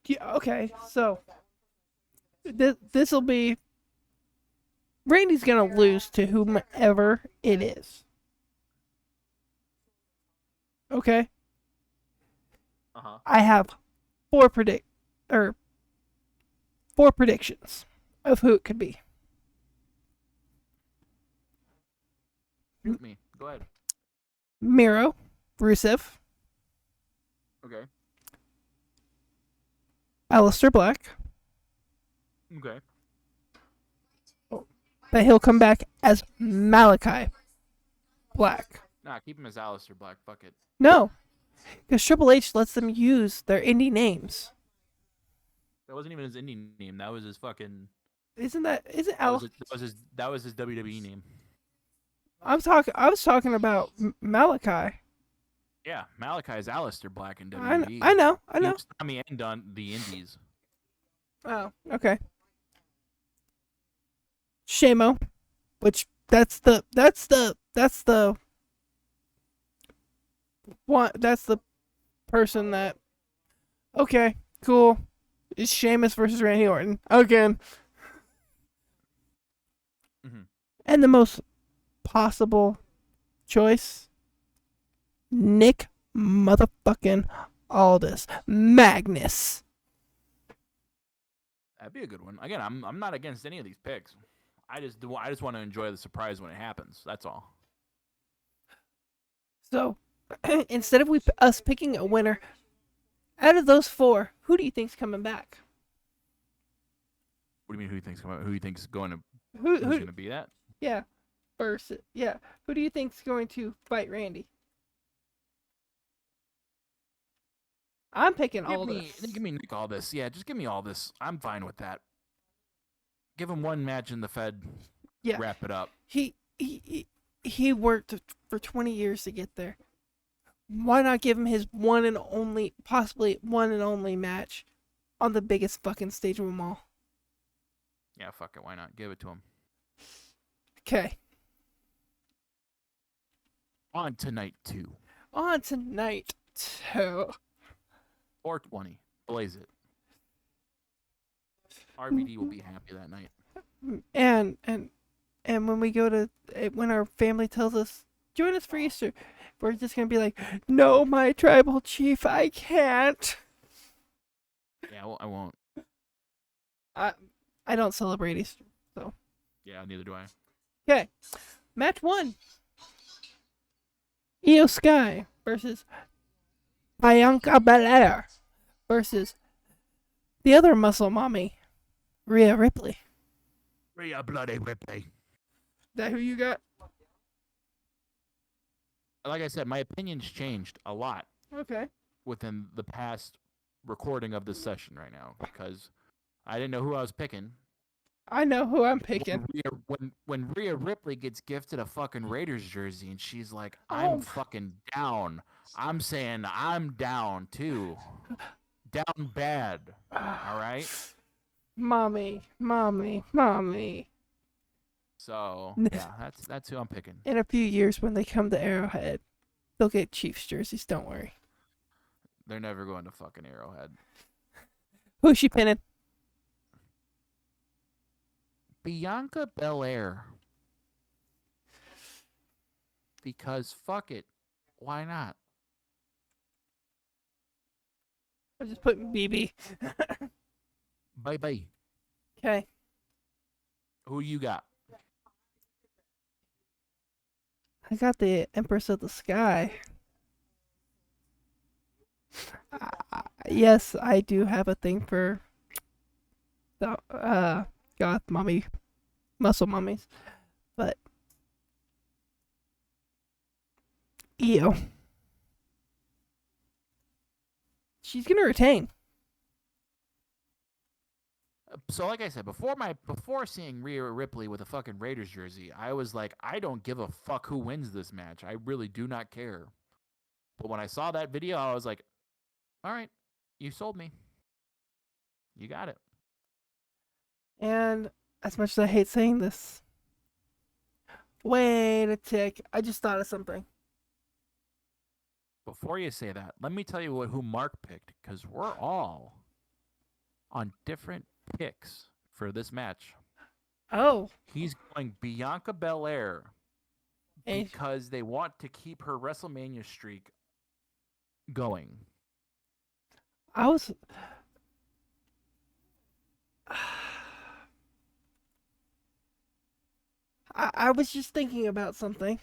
Speaker 1: Yeah, okay, so this will be. Randy's gonna lose to whomever it is. Okay,
Speaker 2: Uh-huh.
Speaker 1: I have four predictions of who it could be.
Speaker 2: Shoot me. Go ahead.
Speaker 1: Miro, Rusev,
Speaker 2: Okay.
Speaker 1: Aleister Black,
Speaker 2: Okay.
Speaker 1: but he'll come back as Malachi Black.
Speaker 2: Nah, keep him as Aleister Black. Fuck it.
Speaker 1: No, because Triple H lets them use their indie names.
Speaker 2: That wasn't even his indie name. That was his fucking.
Speaker 1: Isn't
Speaker 2: That was his WWE name.
Speaker 1: I was talking about Malachi.
Speaker 2: Yeah, Malachi is Aleister Black in
Speaker 1: I
Speaker 2: WWE.
Speaker 1: know.
Speaker 2: He was Tommy End on the Indies.
Speaker 1: Oh, okay. Shamo, which that's the person that. Okay, cool. It's Sheamus versus Randy Orton again.
Speaker 2: Mhm.
Speaker 1: And the most possible choice, Nick motherfucking Aldis Magnus.
Speaker 2: That'd be a good one. Again, I'm not against any of these picks. I just want to enjoy the surprise when it happens. That's all.
Speaker 1: So, instead of us picking a winner, out of those four, who do you think's coming back?
Speaker 2: What do you mean? Who you think's going to Who's
Speaker 1: Who?
Speaker 2: gonna be that?
Speaker 1: Yeah. Versus. Yeah. Who do you think's going to fight Randy? I'm picking Aldous.
Speaker 2: Give me Nick Aldis. Yeah, just give me Aldis. I'm fine with that. Give him one match in the Fed.
Speaker 1: Yeah.
Speaker 2: Wrap it up.
Speaker 1: He worked for 20 years to get there. Why not give him his one and only, possibly one and only match on the biggest fucking stage of them all?
Speaker 2: Yeah, fuck it. Why not? Give it to him.
Speaker 1: Okay.
Speaker 2: On tonight 2.
Speaker 1: On tonight 2.
Speaker 2: Or 20. Blaze it. RVD will be happy that night.
Speaker 1: And when we go to, when our family tells us, join us for Easter, we're just gonna be like, no, my tribal chief, I can't.
Speaker 2: Yeah, well, I won't.
Speaker 1: I don't celebrate Easter, so.
Speaker 2: Yeah, neither do I.
Speaker 1: Okay, match 1. Io Sky versus Bianca Belair versus the other muscle mommy, Rhea Ripley.
Speaker 2: Rhea Bloody Ripley.
Speaker 1: Is that who you got?
Speaker 2: Like I said, my opinion's changed a lot
Speaker 1: Okay.
Speaker 2: within the past recording of this session right now because I didn't know who I was picking.
Speaker 1: I know who I'm picking.
Speaker 2: When Rhea Ripley gets gifted a fucking Raiders jersey and she's like, I'm fucking down. I'm saying I'm down too. Down bad. All right?
Speaker 1: Mommy.
Speaker 2: So, yeah, that's who I'm picking.
Speaker 1: In a few years when they come to Arrowhead, they'll get Chiefs jerseys, don't worry.
Speaker 2: They're never going to fucking Arrowhead.
Speaker 1: Who's she pinning?
Speaker 2: Bianca Belair. Because fuck it. Why not?
Speaker 1: I'm just putting BB.
Speaker 2: Bye-bye.
Speaker 1: Okay.
Speaker 2: Who you got?
Speaker 1: I got the Empress of the Sky. Yes, I do have a thing for the goth mommy, muscle mummies, but Io, she's gonna retain.
Speaker 2: So like I said, before seeing Rhea Ripley with a fucking Raiders jersey, I was like, I don't give a fuck who wins this match. I really do not care. But when I saw that video, I was like, all right, you sold me. You got it.
Speaker 1: And as much as I hate saying this, wait a tick, I just thought of something.
Speaker 2: Before you say that, let me tell you who Mark picked, because we're all on different picks for this match.
Speaker 1: Oh,
Speaker 2: He's going Bianca Belair
Speaker 1: and
Speaker 2: because they want to keep her WrestleMania streak going.
Speaker 1: I was. I was just thinking about something.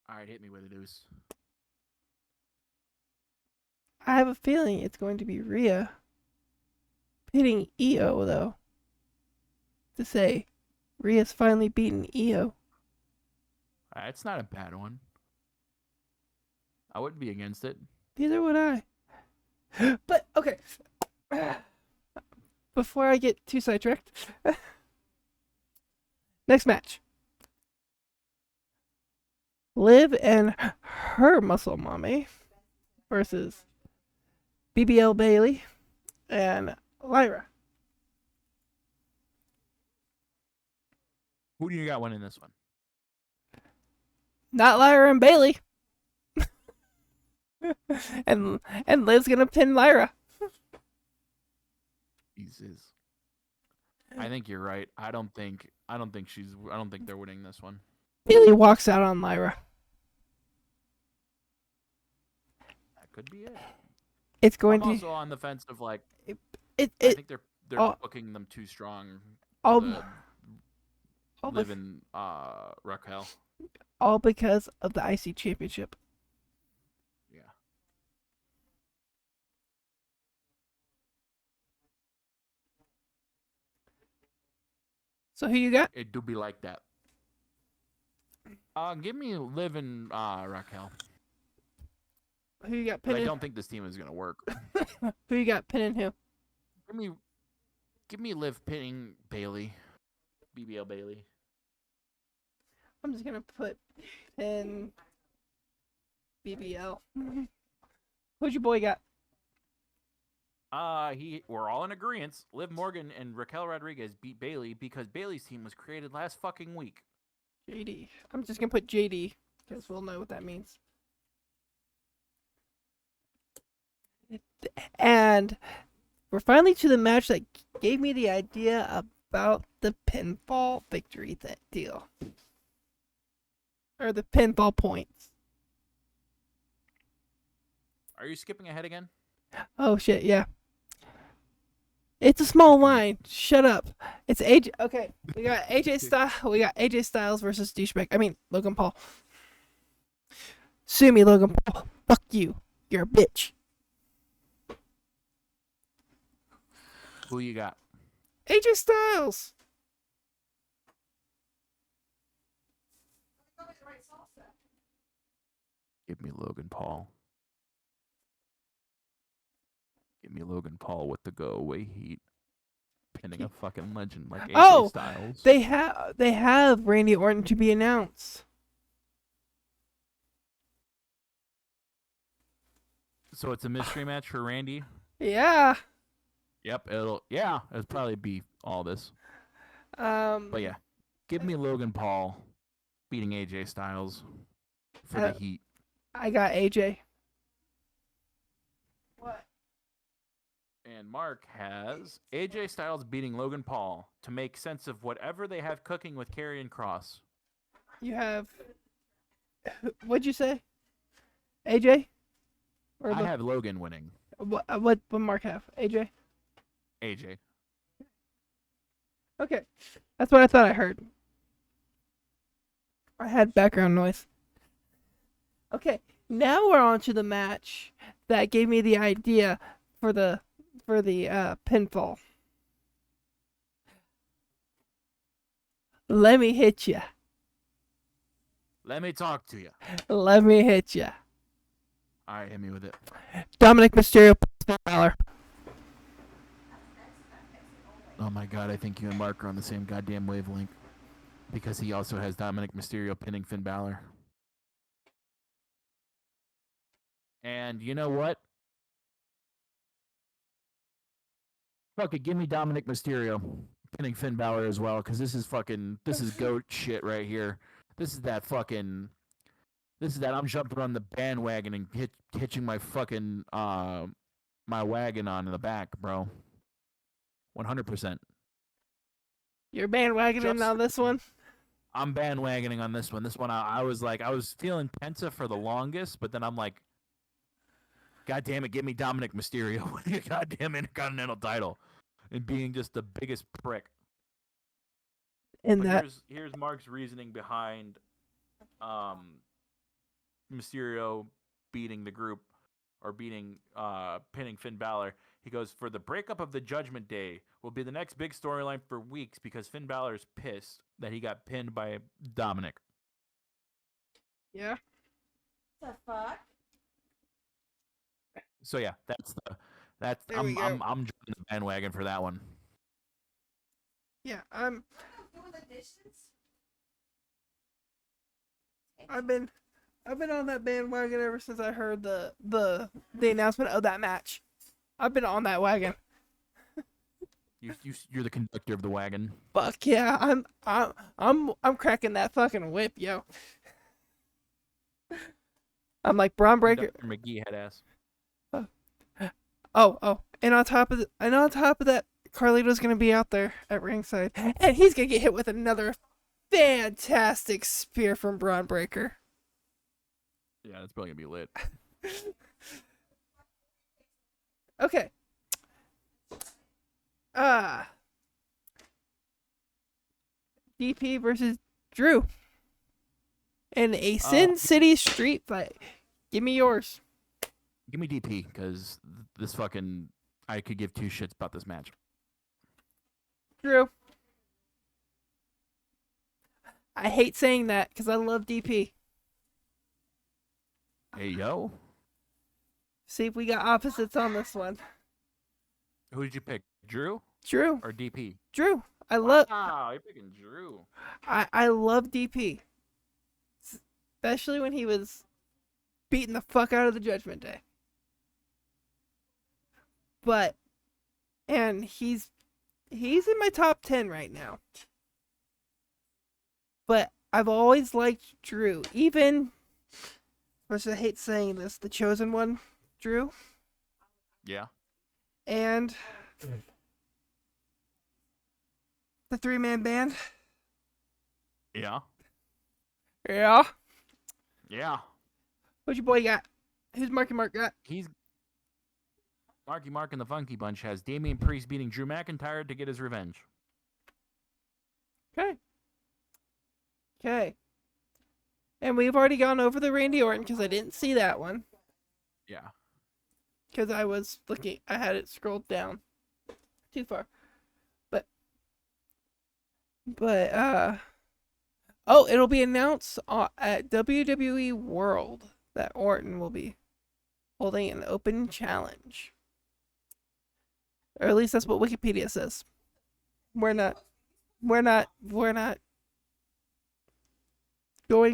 Speaker 2: All right, hit me with it, Deuce.
Speaker 1: I have a feeling it's going to be Rhea pitting Io, though. To say, Rhea's finally beaten Io.
Speaker 2: It's not a bad one. I wouldn't be against it.
Speaker 1: Neither would I. But, okay. Before I get too sidetracked. Next match. Liv and her muscle mommy versus BBL Bailey and Lyra.
Speaker 2: Who do you got winning this one?
Speaker 1: Not Lyra and Bailey. and Liv's gonna pin Lyra.
Speaker 2: Jesus. I think you're right. I don't think they're winning this one.
Speaker 1: Bailey walks out on Lyra.
Speaker 2: That could be it.
Speaker 1: It's going
Speaker 2: I'm
Speaker 1: to.
Speaker 2: also on the fence of like I
Speaker 1: It.
Speaker 2: think they're
Speaker 1: all-
Speaker 2: booking them too strong.
Speaker 1: All,
Speaker 2: to
Speaker 1: all,
Speaker 2: live
Speaker 1: be-
Speaker 2: in Raquel.
Speaker 1: all because of the IC Championship.
Speaker 2: Yeah.
Speaker 1: So who you got?
Speaker 2: It do be like that. Give me Liv and Raquel.
Speaker 1: Who you got
Speaker 2: But I
Speaker 1: pinning?
Speaker 2: don't think this team is gonna work.
Speaker 1: Who you got pinning who?
Speaker 2: Give me Liv pinning Bailey. BBL Bailey.
Speaker 1: I'm just gonna put pin BBL. Who'd your boy got?
Speaker 2: We're all in agreement. Liv Morgan and Raquel Rodriguez beat Bailey because Bailey's team was created last fucking week.
Speaker 1: JD. I'm just gonna put JD because we'll know what that means. And we're finally to the match that gave me the idea about the pinfall victory deal. Or the pinfall points.
Speaker 2: Are you skipping ahead again?
Speaker 1: Oh shit, yeah. It's a small line. Shut up. It's AJ. Okay, we got AJ Styles versus Logan Paul. Sue me, Logan Paul. Fuck you. You're a bitch.
Speaker 2: Who you got?
Speaker 1: AJ Styles.
Speaker 2: Give me Logan Paul. Give me Logan Paul with the go away heat. Pinning a fucking legend like AJ Styles.
Speaker 1: They have Randy Orton to be announced.
Speaker 2: So it's a mystery match for Randy?
Speaker 1: Yeah.
Speaker 2: Yep, it'll probably be all this. But yeah. Give me Logan Paul beating AJ Styles for the heat.
Speaker 1: I got AJ. What?
Speaker 2: And Mark has AJ Styles beating Logan Paul to make sense of whatever they have cooking with Karrion Kross.
Speaker 1: You have. What'd you say? AJ?
Speaker 2: I have Logan winning.
Speaker 1: What Mark have? AJ?
Speaker 2: AJ.
Speaker 1: Okay. That's what I thought I heard. I had background noise. Okay. Now we're on to the match that gave me the idea for the pinfall. Let me hit ya.
Speaker 2: Let me talk to you.
Speaker 1: Let me hit ya.
Speaker 2: All right, hit me with it.
Speaker 1: Dominic Mysterio, Finn Balor.
Speaker 2: Oh my god, I think you and Mark are on the same goddamn wavelength. Because he also has Dominic Mysterio pinning Finn Balor. And you know what? Fuck it, give me Dominic Mysterio pinning Finn Balor as well, because this is goat shit right here. This is that I'm jumping on the bandwagon and hitching my fucking my wagon on in the back, bro. 100%.
Speaker 1: You're bandwagoning on this one?
Speaker 2: I'm bandwagoning on this one. This one, I was feeling Penta for the longest, but then I'm like, God damn it, give me Dominic Mysterio winning a goddamn Intercontinental title and being just the biggest prick.
Speaker 1: And
Speaker 2: here's Mark's reasoning behind Mysterio beating the group or pinning Finn Balor. He goes, for the breakup of the Judgment Day will be the next big storyline for weeks because Finn Balor is pissed that he got pinned by Dominic.
Speaker 1: Yeah.
Speaker 4: The fuck?
Speaker 2: So yeah,
Speaker 1: There we go.
Speaker 2: I'm jumping the bandwagon for that one.
Speaker 1: Yeah, I'm
Speaker 4: Doing the dishes?
Speaker 1: I've been on that bandwagon ever since I heard the announcement of that match. I've been on that wagon.
Speaker 2: You're the conductor of the wagon.
Speaker 1: Fuck yeah, I'm cracking that fucking whip, yo. I'm like Braun Breaker.
Speaker 2: Dr. McGee had ass.
Speaker 1: Oh, and on top of that, Carlito's gonna be out there at ringside, and he's gonna get hit with another fantastic spear from Braun Breaker.
Speaker 2: Yeah, that's probably gonna be lit.
Speaker 1: Okay. DP versus Drew in a Sin City street fight. Give me yours.
Speaker 2: Give me DP because this I could give two shits about this match.
Speaker 1: Drew. I hate saying that because I love DP.
Speaker 2: Hey, yo.
Speaker 1: See if we got opposites on this one.
Speaker 2: Who did you pick? Drew
Speaker 1: Drew.
Speaker 2: or DP?
Speaker 1: Drew. Wow,
Speaker 2: You're picking Drew.
Speaker 1: I love DP. Especially when he was beating the fuck out of the Judgment Day. But and he's in my top 10 right now. But I've always liked Drew. Even, which I hate saying this, the chosen one, Drew.
Speaker 2: Yeah.
Speaker 1: And the 3-man band.
Speaker 2: Yeah.
Speaker 1: Yeah.
Speaker 2: Yeah.
Speaker 1: What your boy got? Who's Marky Mark got?
Speaker 2: He's Marky Mark and the Funky Bunch has Damian Priest beating Drew McIntyre to get his revenge.
Speaker 1: Okay. Okay. And we've already gone over the Randy Orton because I didn't see that one.
Speaker 2: Yeah.
Speaker 1: Because I was looking, I had it scrolled down too far. Oh, it'll be announced at WWE World that Orton will be holding an open challenge. Or at least that's what Wikipedia says. We're not going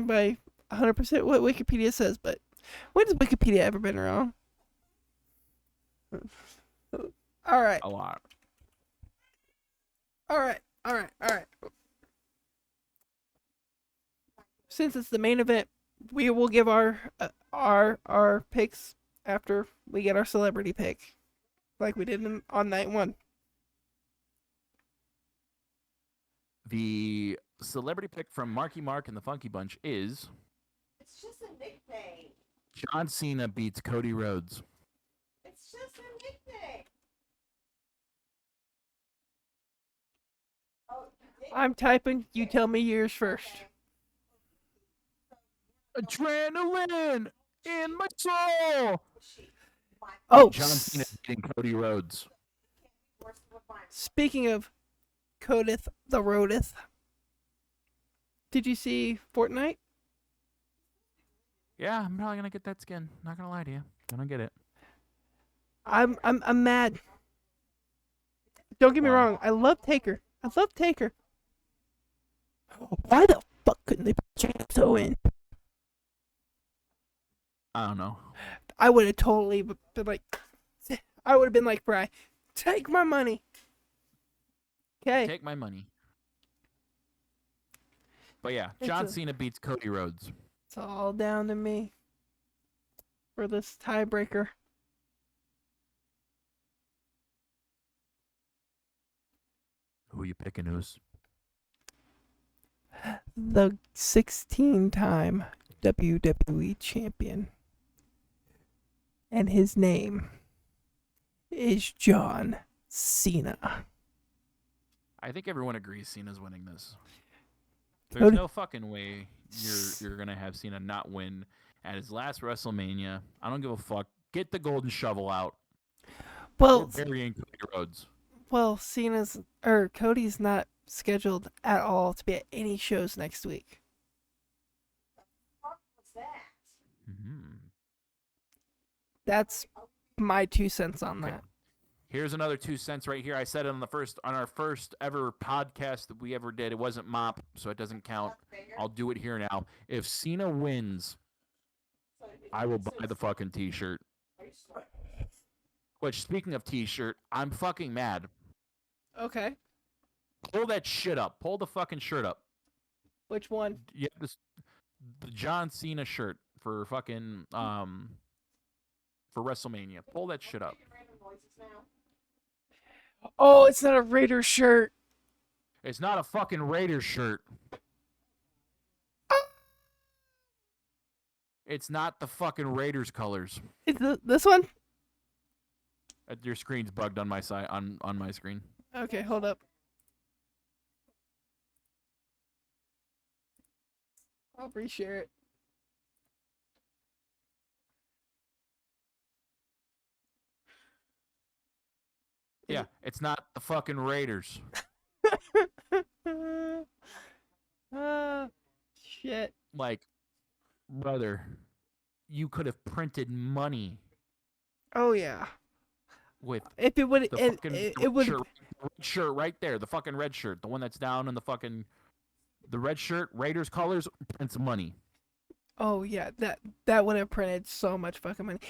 Speaker 1: by 100% what Wikipedia says, but when has Wikipedia ever been wrong? All right.
Speaker 2: A lot.
Speaker 1: All right. Since it's the main event, we will give our picks after we get our celebrity pick, like we did on night 1.
Speaker 2: The celebrity pick from Marky Mark and the Funky Bunch is
Speaker 4: It's just a nickname.
Speaker 2: John Cena beats Cody Rhodes.
Speaker 4: It's just a nickname. Oh,
Speaker 1: I'm typing. You tell me yours first.
Speaker 2: Adrenaline in my soul.
Speaker 1: Oh,
Speaker 2: John Cena beating Cody Rhodes.
Speaker 1: speaking of Codith the Rodith, did you see Fortnite?
Speaker 2: Yeah, I'm probably gonna get that skin. Not gonna lie to you, gonna get it.
Speaker 1: I'm mad. Don't get me
Speaker 2: Why?
Speaker 1: wrong. I love Taker. Why the fuck couldn't they put Chainsaw in?
Speaker 2: I don't know.
Speaker 1: I would have totally been like, I would have been like, Bri, take my money. Okay.
Speaker 2: Take my money. But yeah,
Speaker 1: It's
Speaker 2: John
Speaker 1: a-
Speaker 2: Cena beats Cody Rhodes.
Speaker 1: It's all down to me for this tiebreaker.
Speaker 2: Who you picking, Who's?
Speaker 1: The 16-time WWE champion. And his name is John Cena.
Speaker 2: I think everyone agrees Cena's winning this. There's
Speaker 1: Cody-
Speaker 2: no fucking way you're gonna have Cena not win at his last WrestleMania. I don't give a fuck. Get the golden shovel out.
Speaker 1: Well,
Speaker 2: We're burying Cody Rhodes.
Speaker 1: Cody's not scheduled at all to be at any shows next week.
Speaker 4: What was that?
Speaker 2: Mm-hmm.
Speaker 1: That's my 2 cents on that.
Speaker 2: Here's another 2 cents right here. I said it on our first ever podcast that we ever did. It wasn't Mop, so it doesn't count. I'll do it here now. If Cena wins, I will buy the fucking t-shirt. Which, speaking of t-shirt, I'm fucking mad.
Speaker 1: Okay.
Speaker 2: Pull that shit up. Pull the fucking shirt up.
Speaker 1: Which one?
Speaker 2: Yeah, the John Cena shirt for fucking for WrestleMania. Pull that shit up.
Speaker 1: Oh, it's not a Raiders shirt.
Speaker 2: It's not a fucking Raiders shirt. It's not the fucking Raiders colors.
Speaker 1: Is this one?
Speaker 2: Your screen's bugged on my side on my screen.
Speaker 1: Okay, hold up. I'll reshare it.
Speaker 2: Yeah, it's not the fucking Raiders.
Speaker 1: Uh, shit.
Speaker 2: Like, brother, you could have printed money
Speaker 1: Oh yeah.
Speaker 2: with
Speaker 1: If it would,
Speaker 2: the
Speaker 1: and
Speaker 2: fucking
Speaker 1: it would.
Speaker 2: red shirt right there, the fucking red shirt, the one that's down in the red shirt, Raiders colors, prints money.
Speaker 1: Oh yeah, that would have printed so much fucking money.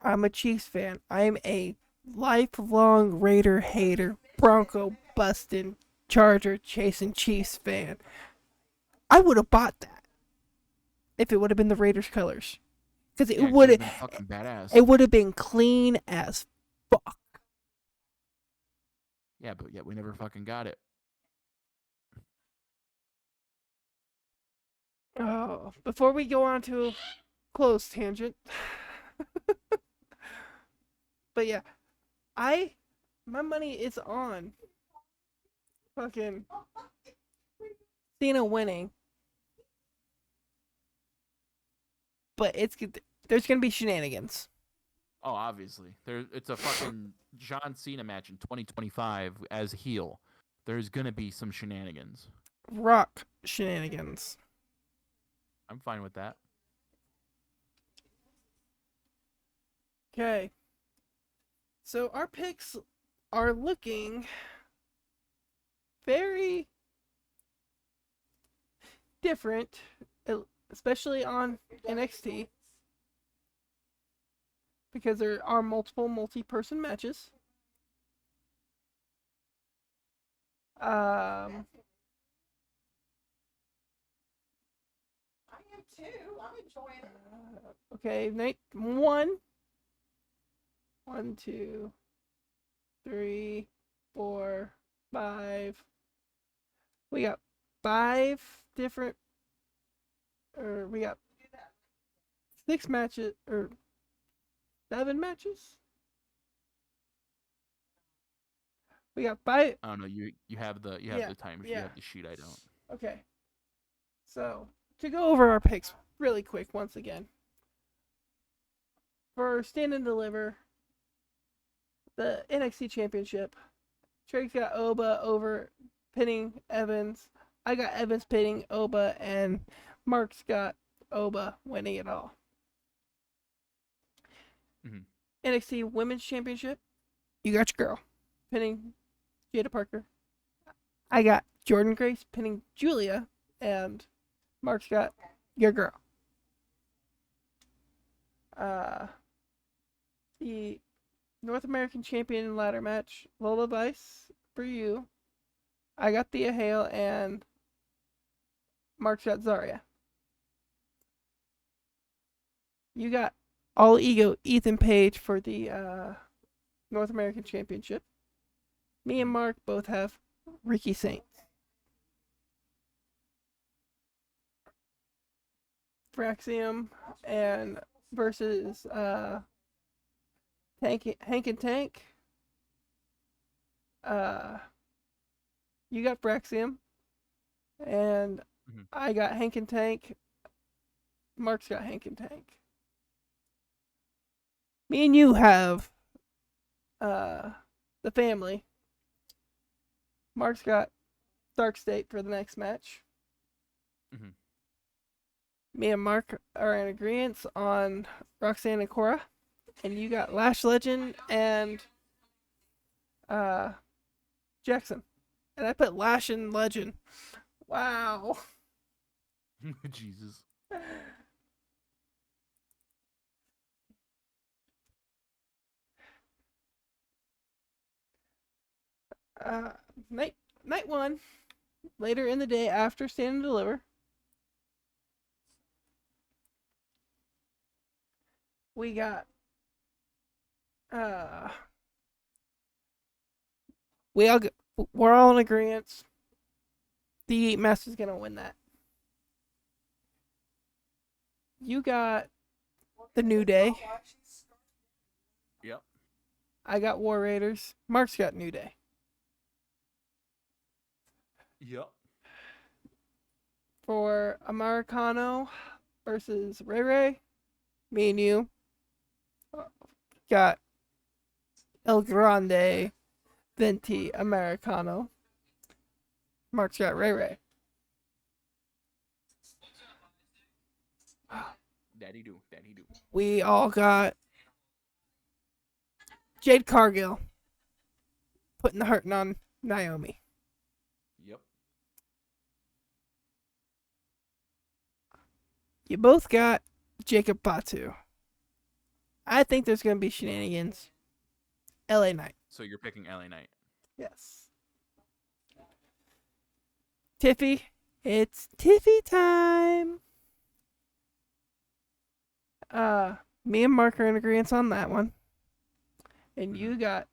Speaker 1: I'm a Chiefs fan. I'm a lifelong Raider hater, Bronco busting, Charger chasing Chiefs fan. I would have bought that if it would have been the Raiders colors, because
Speaker 2: Yeah,
Speaker 1: it would
Speaker 2: been
Speaker 1: have
Speaker 2: fucking badass.
Speaker 1: it would have been clean as fuck.
Speaker 2: Yeah, but yet we never fucking got it.
Speaker 1: Oh, before we go on to close tangent, but yeah, my money is on fucking Cena winning, but there's gonna be shenanigans.
Speaker 2: Oh, obviously. It's a fucking John Cena match in 2025 as heel. There's gonna be some shenanigans.
Speaker 1: Rock shenanigans.
Speaker 2: I'm fine with that.
Speaker 1: Okay. So our picks are looking very different, especially on NXT, because there are multiple multi-person matches.
Speaker 4: I am too. I'm enjoying it.
Speaker 1: Okay, night one. 1, 2, 3, 4, 5. We got 5 different, or we got 6 matches, or 7 matches. We got 5.
Speaker 2: I don't know. You have the
Speaker 1: Yeah,
Speaker 2: the time. You
Speaker 1: yeah.
Speaker 2: have the sheet. I don't.
Speaker 1: Okay. So, to go over our picks really quick once again. For Stand and Deliver, the NXT Championship, Trake's got Oba over pinning Evans. I got Evans pinning Oba, and Mark's got Oba winning it all.
Speaker 2: Mhm.
Speaker 1: NXT Women's Championship, you got your girl pinning Jada Parker. I got Jordan Grace pinning Julia, and Mark's got your girl. The North American Champion ladder match, Lola Vice for you. I got Thea Hale, and Mark's got Zarya. You got All Ego Ethan Page for the North American Championship. Me and Mark both have Ricky Saints. Fraxium and versus Hank and Tank. You got Fraxium, and
Speaker 2: Mhm.
Speaker 1: I got Hank and Tank. Mark's got Hank and Tank. Me and you have the family. Mark's got Dark State for the next match.
Speaker 2: Mhm.
Speaker 1: Me and Mark are in agreement on Roxanne and Cora. And you got Lash Legend and Jackson. And I put Lash and Legend. Wow.
Speaker 2: Jesus.
Speaker 1: Uh, night one, later in the day after Stand and Deliver, we got we're all in agreement. The Master's gonna win that. You got the New Day.
Speaker 2: Yep.
Speaker 1: I got War Raiders. Mark's got New Day.
Speaker 2: Yep.
Speaker 1: For Americano versus Ray Ray, me and you got El Grande Venti Americano. Mark's got Ray Ray.
Speaker 2: That he do. That he do.
Speaker 1: We all got Jade Cargill putting the hurting on Naomi.
Speaker 2: Yep.
Speaker 1: You both got Jacob Batu. I think there's going to be shenanigans. LA Knight.
Speaker 2: So you're picking LA Knight.
Speaker 1: Yes. Tiffy. It's Tiffy time. Me and Mark are in agreement on that one. And you got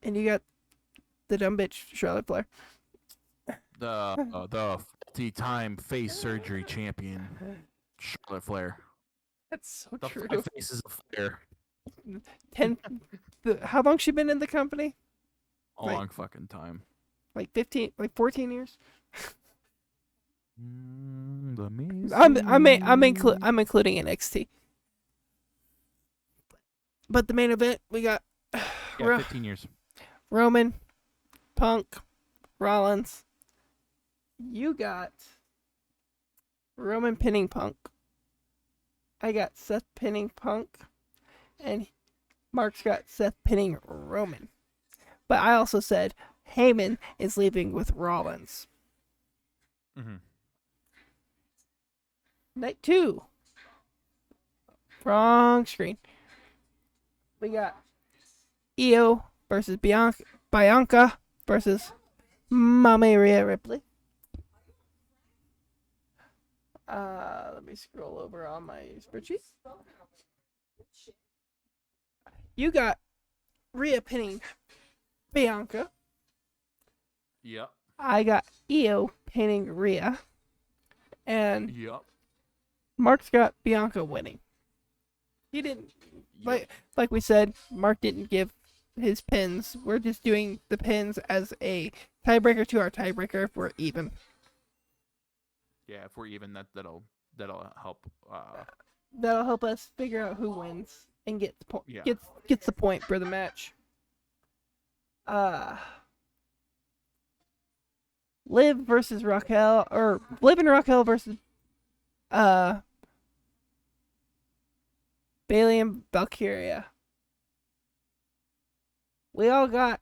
Speaker 1: the dumb bitch Charlotte Flair.
Speaker 2: The multi-time face surgery champion, Charlotte Flair.
Speaker 1: That's so
Speaker 2: The
Speaker 1: true.
Speaker 2: 5 faces of Flair.
Speaker 1: How long she been in the company?
Speaker 2: A long fucking time.
Speaker 1: Like 15, like 14 years. I'm including NXT. But the main event, we got
Speaker 2: Yeah, 15 years.
Speaker 1: Roman, Punk, Rollins. You got Roman pinning Punk. I got Seth pinning Punk. And Mark's got Seth pinning Roman. But I also said Heyman is leaving with Rollins.
Speaker 2: Mm-hmm.
Speaker 1: Night 2. Wrong screen. We got Io versus Bianca versus Mommy Rhea Ripley. Let me scroll over on my spreadsheet. You got Rhea pinning Bianca.
Speaker 2: Yep.
Speaker 1: I got Io pinning Rhea. And
Speaker 2: Yep.
Speaker 1: Mark's got Bianca winning. He didn't like we said, Mark didn't give his pins. We're just doing the pins as a tiebreaker to our tiebreaker if we're even.
Speaker 2: Yeah, if we're even, that'll help.
Speaker 1: That'll help us figure out who wins and gets
Speaker 2: Yeah.
Speaker 1: gets the point for the match. Liv versus Raquel, or Liv and Raquel versus Bailey and Valkyria. We all got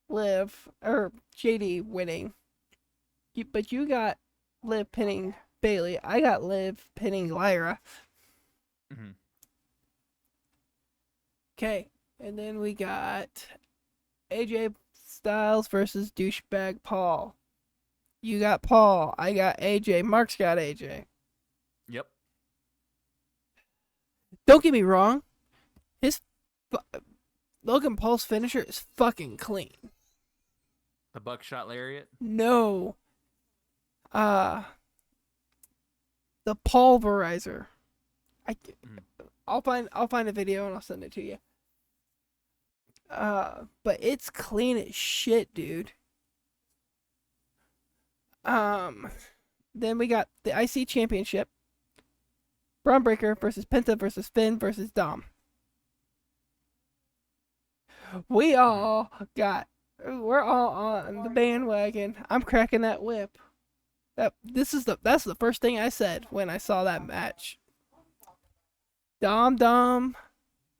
Speaker 1: Liv or JD winning. But you got Liv pinning Bailey. I got Liv pinning Lyra.
Speaker 2: Mm-hmm.
Speaker 1: Okay, and then we got AJ Styles versus douchebag Paul. You got Paul. I got AJ. Mark's got AJ.
Speaker 2: Yep.
Speaker 1: Don't get me wrong. Logan Paul's finisher is fucking clean.
Speaker 2: The buckshot lariat.
Speaker 1: No. The pulverizer. I'll find a video and I'll send it to you. But it's clean as shit, dude. Then we got the IC Championship. Braun Breaker versus Penta versus Finn versus Dom. We're all on the bandwagon. I'm cracking that whip. That's the first thing I said when I saw that match. Dom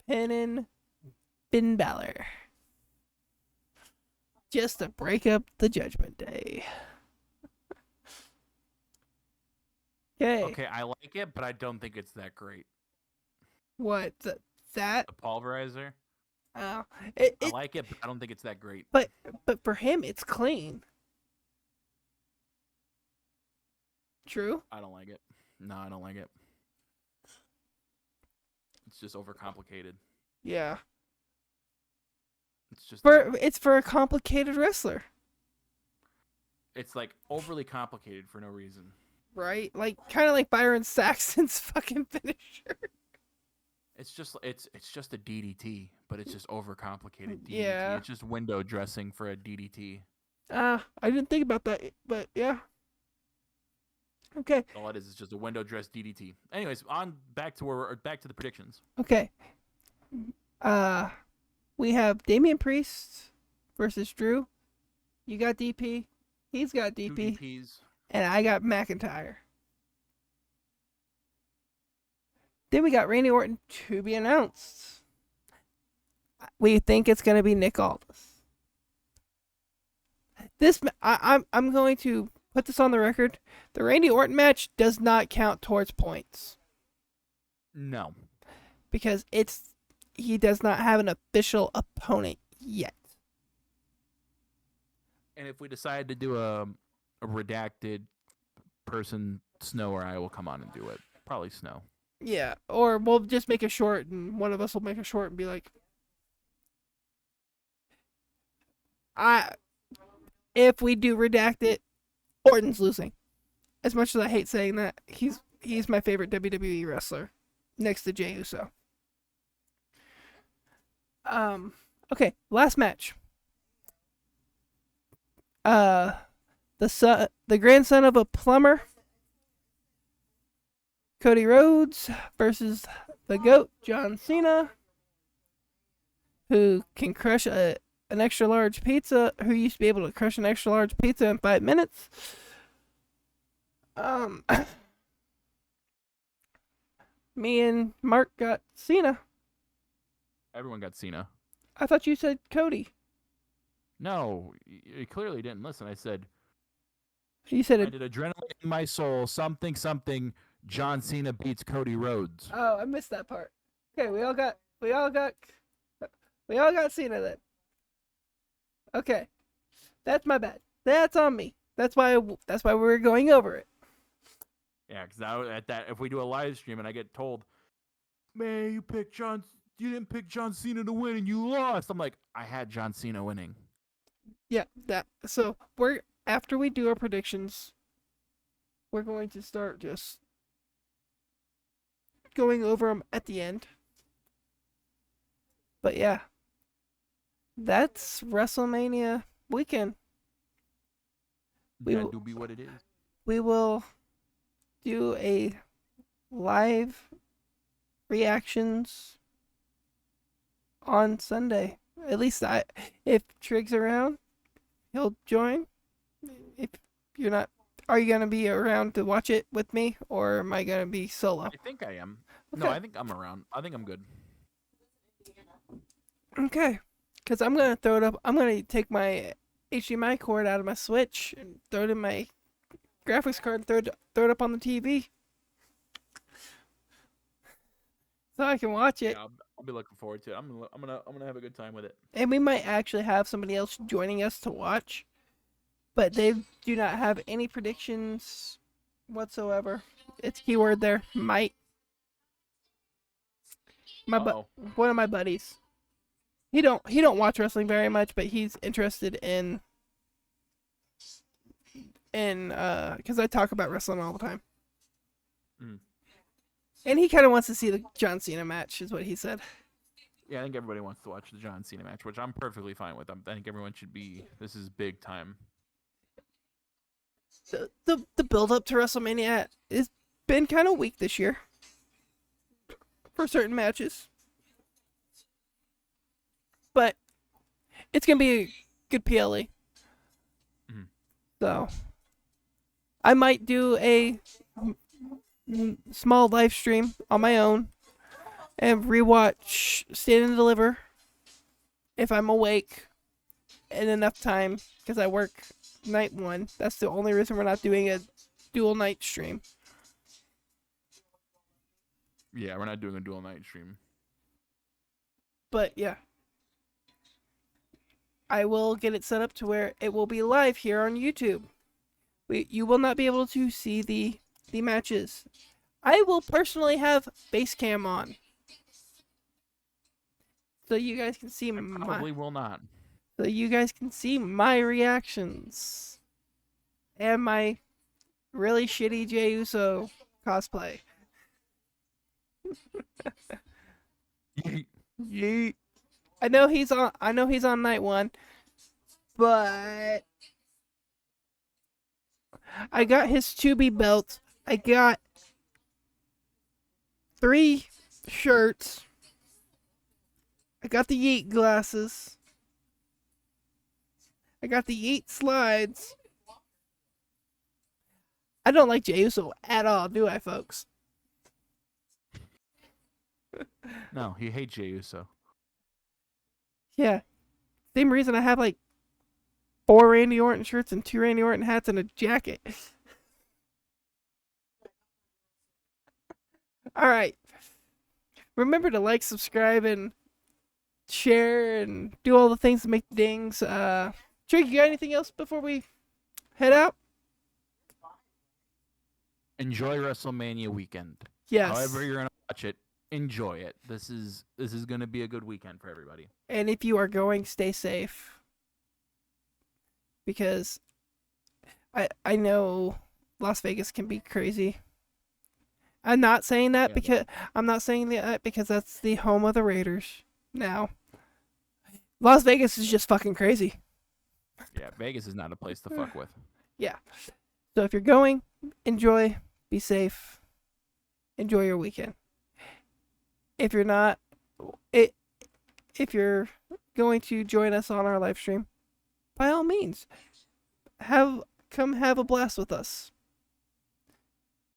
Speaker 1: pinning Finn Balor. Just to break up the Judgment Day.
Speaker 2: Okay, I like it, but I don't think it's that great.
Speaker 1: What? That?
Speaker 2: The pulverizer.
Speaker 1: I
Speaker 2: like it, but I don't think it's that great.
Speaker 1: But for him, it's clean. True?
Speaker 2: I don't like it. No, I don't like it. It's just overcomplicated.
Speaker 1: Yeah.
Speaker 2: It's just
Speaker 1: it's for a complicated wrestler.
Speaker 2: It's like overly complicated for no reason.
Speaker 1: Right? Like kind of like Byron Saxton's fucking finisher.
Speaker 2: It's just a DDT, but it's just overcomplicated DDT.
Speaker 1: Yeah.
Speaker 2: It's just window dressing for a DDT.
Speaker 1: I didn't think about that, but yeah. Okay.
Speaker 2: All it is just a window dress DDT. Anyways, back to the predictions.
Speaker 1: Okay. We have Damian Priest versus Drew. You got DP. He's got DP.
Speaker 2: Two DPs.
Speaker 1: And I got McIntyre. Then we got Randy Orton to be announced. We think it's going to be Nick Aldis. I'm going to put this on the record. The Randy Orton match does not count towards points
Speaker 2: No.
Speaker 1: because he does not have an official opponent yet.
Speaker 2: And if we decide to do a redacted person, Snow or I will come on and do it. Probably Snow.
Speaker 1: Yeah, or we'll just make a short, and one of us will make a short and be like, if we do redact it, Orton's losing. As much as I hate saying that, he's my favorite WWE wrestler, next to Jey Uso. Okay, last match. The grandson of a plumber, Cody Rhodes, versus the GOAT, John Cena, who can crush an extra large pizza, who used to be able to crush an extra large pizza in 5 minutes. Me and Mark got Cena.
Speaker 2: Everyone got Cena.
Speaker 1: I thought you said Cody.
Speaker 2: No, you clearly didn't listen. I said
Speaker 1: You said
Speaker 2: I
Speaker 1: it.
Speaker 2: did adrenaline in my soul. Something. John Cena beats Cody Rhodes.
Speaker 1: Oh, I missed that part. Okay, we all got Cena then. Okay, that's my bad. That's on me. That's why we were going over it.
Speaker 2: Yeah, because at that, if we do a live stream and I get told, man, you didn't pick John Cena to win and you lost. I'm like, I had John Cena winning.
Speaker 1: Yeah, that. So after we do our predictions, we're going to start just going over them at the end. But yeah, that's WrestleMania weekend.
Speaker 2: That do be what it is.
Speaker 1: We will do a live reactions on Sunday. At least if Trig's around, he'll join. If you're not, are you gonna be around to watch it with me, or am I gonna be solo?
Speaker 2: I think I am.
Speaker 1: Okay.
Speaker 2: No, I think I'm around. I think I'm good.
Speaker 1: Okay, because I'm gonna throw it up. I'm gonna take my HDMI cord out of my Switch and throw it in my graphics card and throw it up on the TV, so I can watch it.
Speaker 2: Yeah, I'll be looking forward to it. I'm gonna have a good time with it.
Speaker 1: And we might actually have somebody else joining us to watch, but they do not have any predictions whatsoever. It's keyword there, might. One of my buddies. He don't watch wrestling very much, but he's interested in because I talk about wrestling all the time.
Speaker 2: Mm.
Speaker 1: And he kind of wants to see the John Cena match, is what he said.
Speaker 2: Yeah, I think everybody wants to watch the John Cena match, which I'm perfectly fine with. I think everyone should be. This is big time.
Speaker 1: The build up to WrestleMania has been kind of weak this year for certain matches, but it's gonna be a good PLE.
Speaker 2: Mhm.
Speaker 1: So I might do a small live stream on my own and rewatch Stand and Deliver if I'm awake in enough time, because I work night 1. That's the only reason we're not doing a dual night stream.
Speaker 2: Yeah, we're not doing a dual night stream.
Speaker 1: But yeah, I will get it set up to where it will be live here on YouTube. You will not be able to see the matches. I will personally have base cam on, so you guys can see
Speaker 2: Probably will not.
Speaker 1: So you guys can see my reactions and my really shitty Jey Uso cosplay. Yeet. I know he's on night 1, but I got his Tubi belt. I got 3 shirts. I got the Yeet glasses. I got the Yeet slides. I don't like Jey Uso at all, do I, folks?
Speaker 2: No, he hates Jey Uso.
Speaker 1: Yeah. Same reason I have like 4 Randy Orton shirts and 2 Randy Orton hats and a jacket. All right. Remember to like, subscribe, and share, and do all the things to make the dings. Drake, you got anything else before we head out?
Speaker 2: Enjoy WrestleMania weekend.
Speaker 1: Yes.
Speaker 2: However you're gonna watch it, enjoy it. This is gonna be a good weekend for everybody.
Speaker 1: And if you are going, stay safe. Because I know Las Vegas can be crazy. I'm not saying that
Speaker 2: Yeah.
Speaker 1: because that's the home of the Raiders now. Las Vegas is just fucking crazy.
Speaker 2: Yeah, Vegas is not a place to fuck with.
Speaker 1: Yeah. So if you're going, enjoy, be safe, enjoy your weekend. If you're not, if you're going to join us on our live stream, by all means, come have a blast with us.